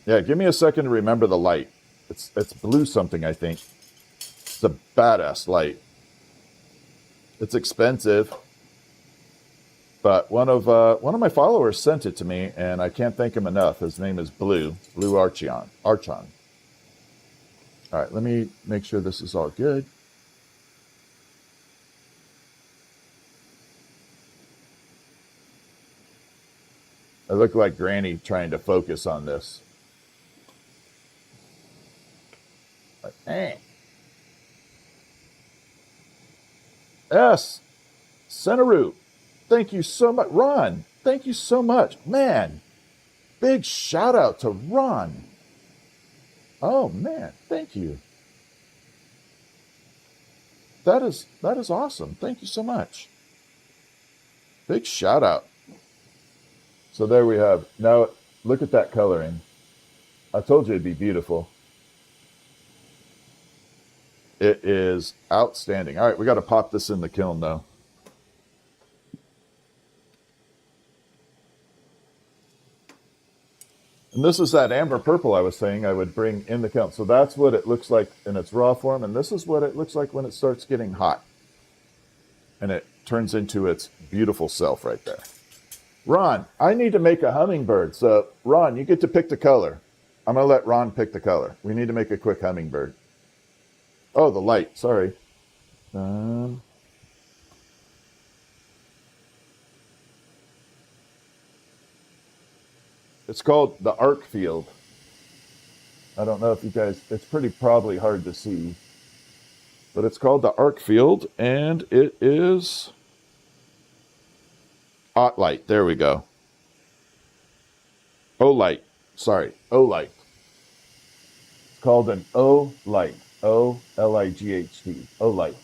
Yeah, give me a second to remember the light. It's blue something, I think. It's a badass light. It's expensive, but one of my followers sent it to me, and I can't thank him enough. His name is Blue Archon. All right, let me make sure this is all good. I look like Granny trying to focus on this. Like, eh. Yes, Centeroo, thank you so much. Ron, thank you so much. Man, big shout out to Ron. Oh man, thank you. That is awesome. Thank you so much. Big shout out. So there we have. Now look at that coloring. I told you it'd be beautiful. It is outstanding. All right, we got to pop this in the kiln though. And this is that amber purple I was saying I would bring in the kiln. So that's what it looks like in its raw form. And this is what it looks like when it starts getting hot. And it turns into its beautiful self right there. Ron, I need to make a hummingbird. So Ron, you get to pick the color. I'm going to let Ron pick the color. We need to make a quick hummingbird. Oh, the light. Sorry. It's called the arc field. I don't know if you guys, it's probably hard to see, but it's called the arc field, and it is hot light. There we go. O-light. Sorry, O-light. It's called an O-light. O-L-I-G-H-T. O-light.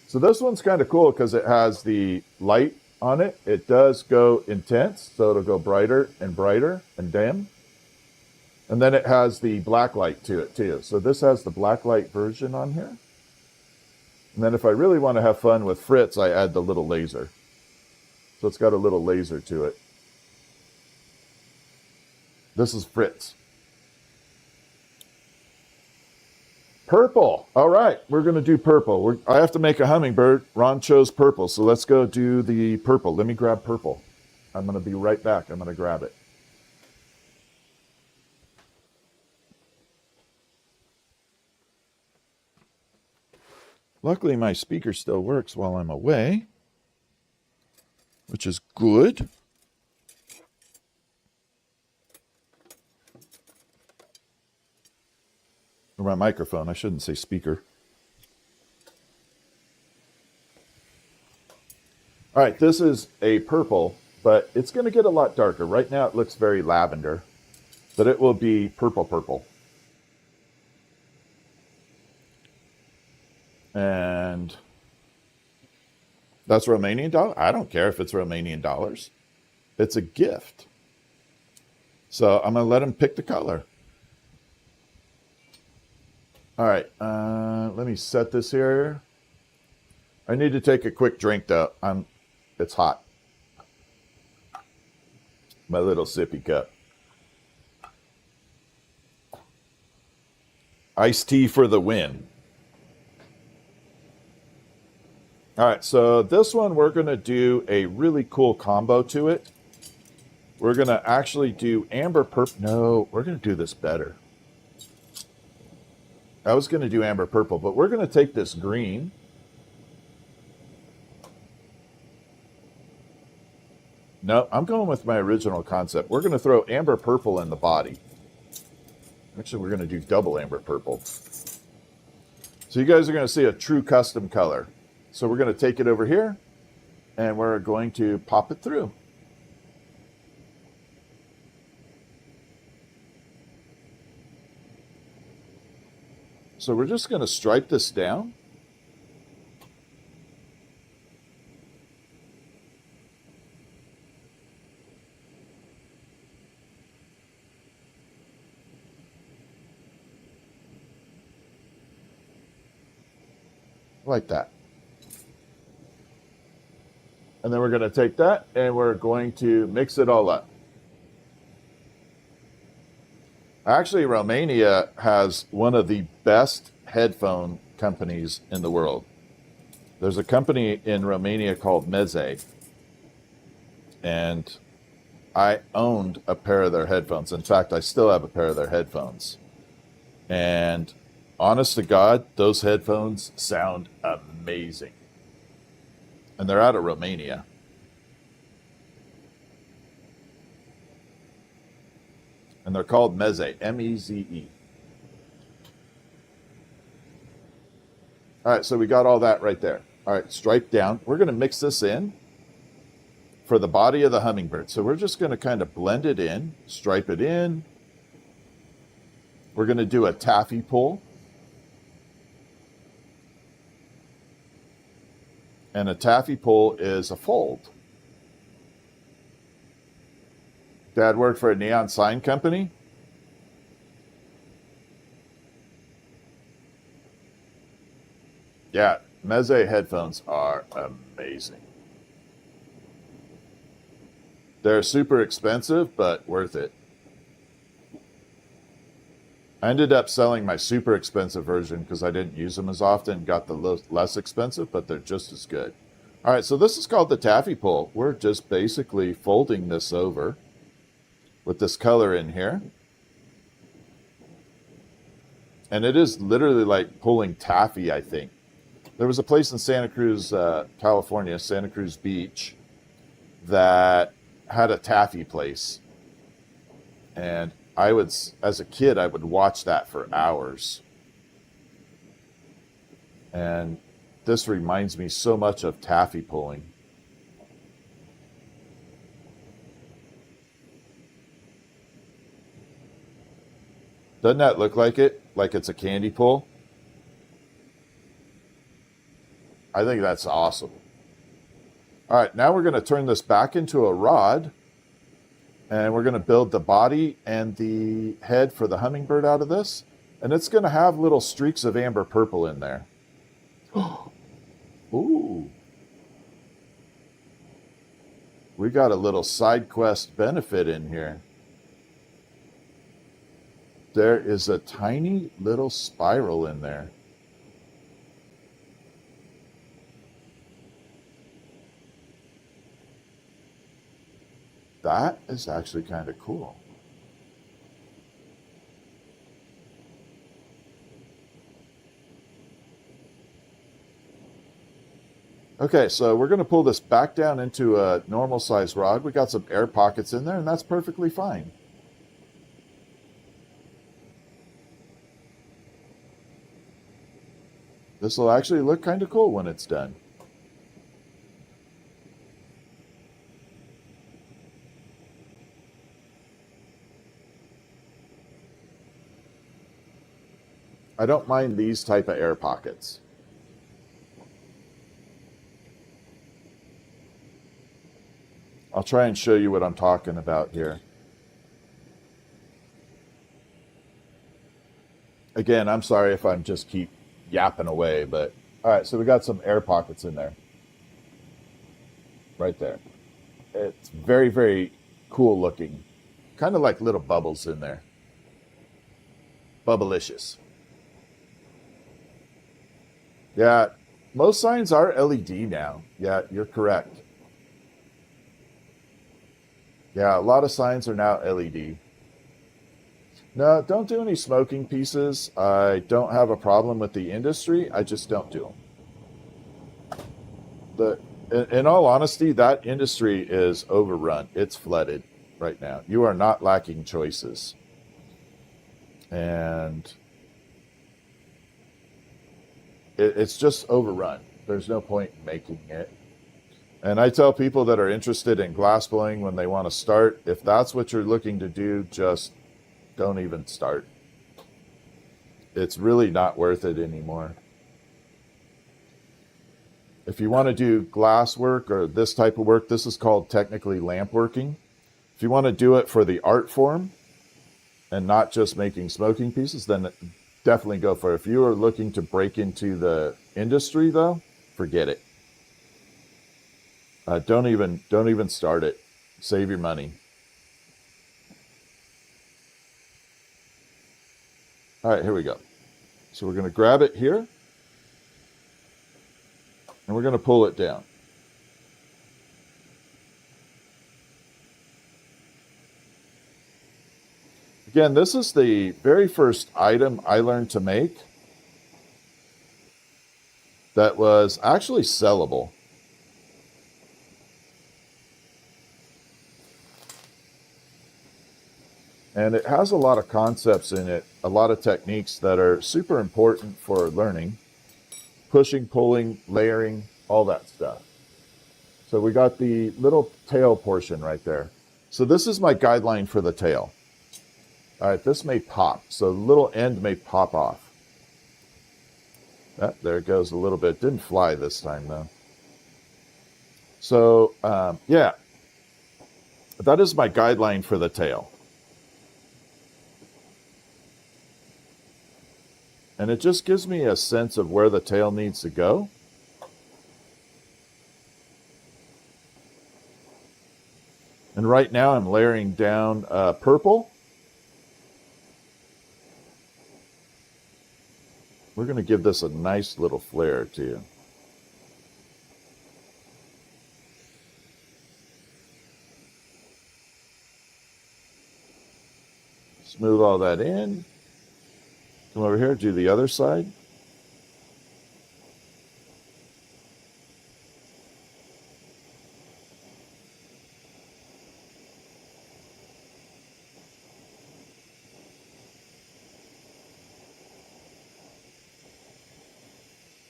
So this one's kind of cool because it has the light on it. It does go intense, so it'll go brighter and dim. And then it has the black light to it too. So this has the black light version on here. And then if I really want to have fun with Fritz, I add the little laser. So it's got a little laser to it. This is Fritz. Purple. All right, we're going to do purple. I have to make a hummingbird. Ron chose purple, so let's go do the purple. Let me grab purple. I'm going to be right back. I'm going to grab it. Luckily, my speaker still works while I'm away, which is good. Or my microphone. I shouldn't say speaker. All right, this is a purple, but it's going to get a lot darker. Right now it looks very lavender, but it will be purple purple. And that's Romanian dollar. I don't care if it's Romanian dollars. It's a gift. So I'm going to let him pick the color. All right, let me set this here. I need to take a quick drink though. It's hot. My little sippy cup. Iced tea for the win. All right, so this one we're going to do a really cool combo to it. We're going to actually do amber purple. No, we're going to do this better. I was going to do amber purple, but we're going to take this green. No, I'm going with my original concept. We're going to throw amber purple in the body. Actually, we're going to do double amber purple. So you guys are going to see a true custom color. So we're going to take it over here, and we're going to pop it through. So we're just going to stripe this down. Like that. And then we're going to take that and we're going to mix it all up. Actually, Romania has one of the best headphone companies in the world. There's a company in Romania called Meze, and I owned a pair of their headphones. In fact, I still have a pair of their headphones. And honest to God, those headphones sound amazing. And they're out of Romania. And they're called Meze, M-E-Z-E. All right, so we got all that right there. All right, stripe down. We're going to mix this in for the body of the hummingbird. So we're just going to kind of blend it in, stripe it in. We're going to do a taffy pull. And a taffy pull is a fold. Dad worked for a neon sign company. Yeah, Meze headphones are amazing. They're super expensive, but worth it. I ended up selling my super expensive version because I didn't use them as often, got the less expensive, but they're just as good. All right, so this is called the taffy pull. We're just basically folding this over with this color in here. And it is literally like pulling taffy, I think. There was a place in Santa Cruz, California, Santa Cruz Beach, that had a taffy place. And I would, as a kid, I would watch that for hours. And this reminds me so much of taffy pulling. Doesn't that look like it? Like it's a candy pull? I think that's awesome. All right, now we're going to turn this back into a rod. And we're going to build the body and the head for the hummingbird out of this. And it's going to have little streaks of amber purple in there. Ooh. We got a little side quest benefit in here. There is a tiny little spiral in there. That is actually kind of cool. Okay, so we're going to pull this back down into a normal size rod. We got some air pockets in there, and that's perfectly fine. This will actually look kind of cool when it's done. I don't mind these type of air pockets. I'll try and show you what I'm talking about here. Again, I'm sorry if I'm just keep yapping away, but all right, so we got some air pockets in there. Right there. It's very, very cool looking. Kind of like little bubbles in there. Bubblelicious. Yeah, most signs are LED now. Yeah, you're correct. Yeah, a lot of signs are now LED. No, don't do any smoking pieces. I don't have a problem with the industry. I just don't do them. In all honesty, that industry is overrun. It's flooded right now. You are not lacking choices. And it's just overrun. There's no point in making it. And I tell people that are interested in glassblowing when they want to start, if that's what you're looking to do, just don't even start. It's really not worth it anymore. If you want to do glass work or this type of work, this is called technically lamp working. If you want to do it for the art form and not just making smoking pieces, then definitely go for it. If you are looking to break into the industry, though, forget it. Don't even start it. Save your money. All right, here we go. So we're going to grab it here, and we're going to pull it down. Again, this is the very first item I learned to make that was actually sellable. And it has a lot of concepts in it, a lot of techniques that are super important for learning. Pushing, pulling, layering, all that stuff. So we got the little tail portion right there. So this is my guideline for the tail. All right, this may pop. So the little end may pop off. There it goes a little bit. Didn't fly this time, though. So, yeah. That is my guideline for the tail. And it just gives me a sense of where the tail needs to go. And right now I'm layering down purple. We're going to give this a nice little flare too. Smooth all that in. Come over here, do the other side.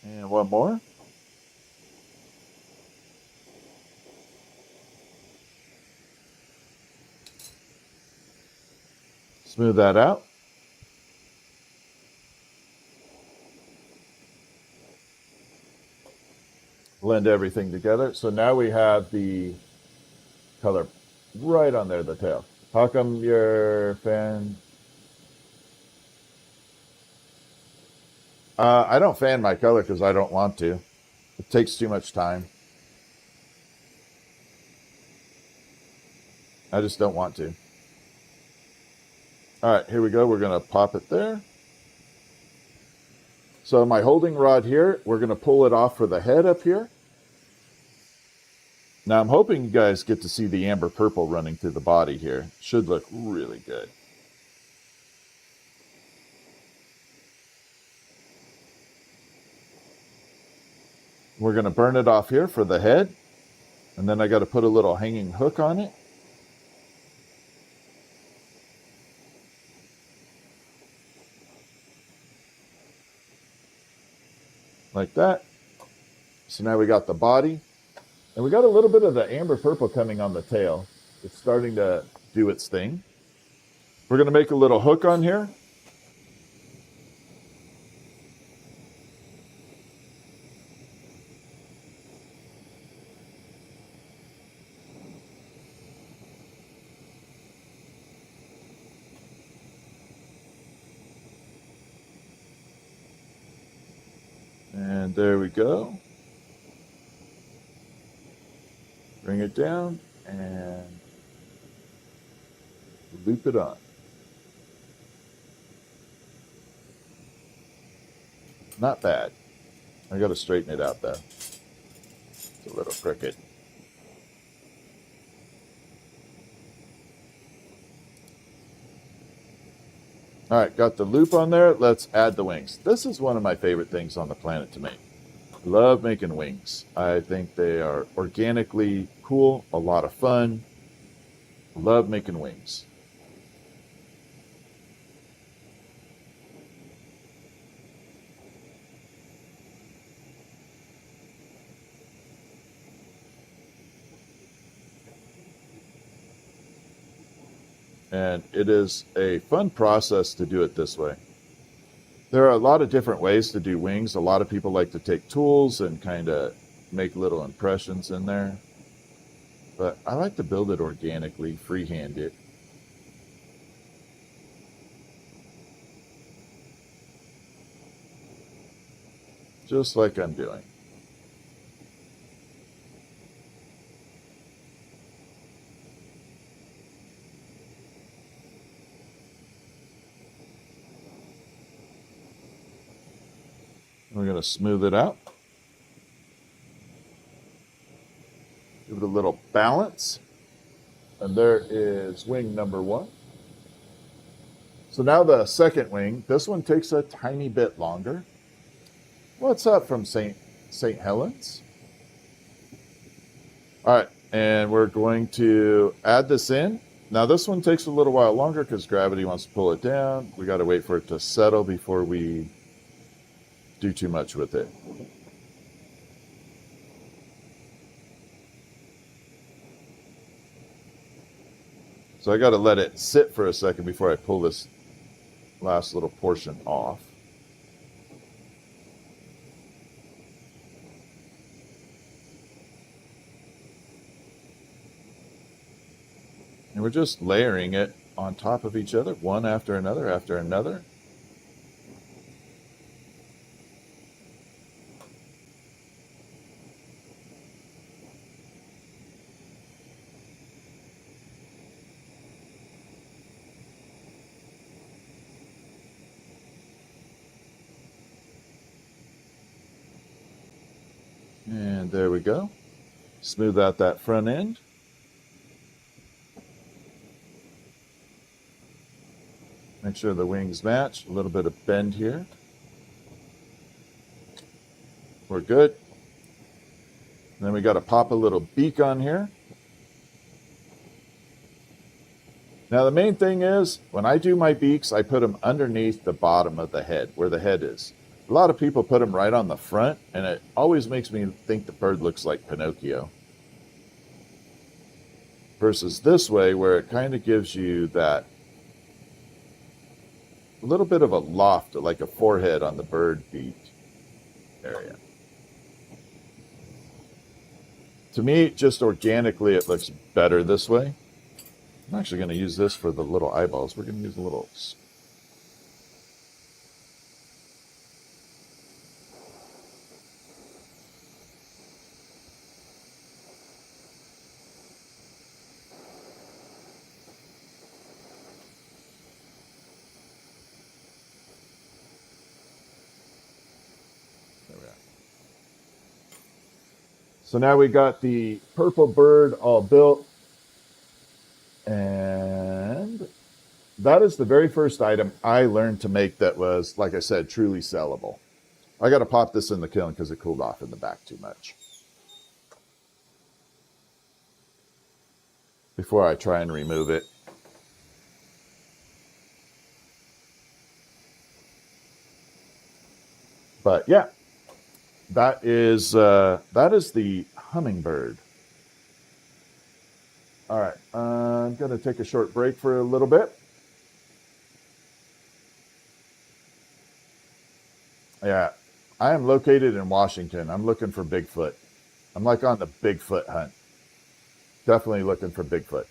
And one more. Smooth that out. Blend everything together. So now we have the color right on there, the tail. How come your fan? I don't fan my color because I don't want to. It takes too much time. I just don't want to. All right, here we go. We're going to pop it there. So my holding rod here, we're going to pull it off for the head up here. Now I'm hoping you guys get to see the amber purple running through the body here. Should look really good. We're going to burn it off here for the head. And then I got to put a little hanging hook on it. Like that. So now we got the body. And we got a little bit of the amber purple coming on the tail. It's starting to do its thing. We're going to make a little hook on here. there we go. Bring it down and loop it on. Not bad. I got to straighten it out though. It's a little crooked. All right, got the loop on there. Let's add the wings. This is one of my favorite things on the planet to make. Love making wings. I think they are organically cool, a lot of fun. Love making wings. And it is a fun process to do it this way. There are a lot of different ways to do wings. A lot of people like to take tools and kind of make little impressions in there. But I like to build it organically, freehand it. Just like I'm doing. We're going to smooth it out. Give it a little balance. And there is wing number 1. So now the second wing. This one takes a tiny bit longer. What's up from St. Helens? All right, and we're going to add this in. Now this one takes a little while longer because gravity wants to pull it down. We got to wait for it to settle before we do too much with it. So I got to let it sit for a second before I pull this last little portion off. And we're just layering it on top of each other, one after another after another. And there we go. Smooth out that front end. Make sure the wings match. A little bit of bend here. We're good. And then we got to pop a little beak on here. Now the main thing is, when I do my beaks, I put them underneath the bottom of the head, where the head is. A lot of people put them right on the front, and it always makes me think the bird looks like Pinocchio. Versus this way, where it kind of gives you that a little bit of a loft, like a forehead on the bird beak area. To me, just organically, it looks better this way. I'm actually going to use this for the little eyeballs. We're going to use a little... So now we got the purple bird all built. And that is the very first item I learned to make that was, like I said, truly sellable. I got to pop this in the kiln because it cooled off in the back too much. Before I try and remove it. But yeah, that is the hummingbird. All right, I'm going to take a short break for a little bit. Yeah, I am located in Washington. I'm looking for Bigfoot. I'm like on the Bigfoot hunt. Definitely looking for Bigfoot.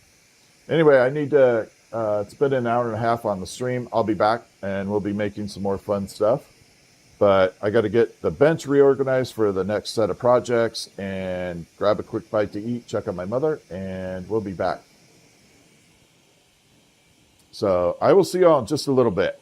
Anyway, I need to, it's been an hour and a half on the stream. I'll be back and we'll be making some more fun stuff. But I got to get the bench reorganized for the next set of projects and grab a quick bite to eat, check on my mother, and we'll be back. So I will see you all in just a little bit.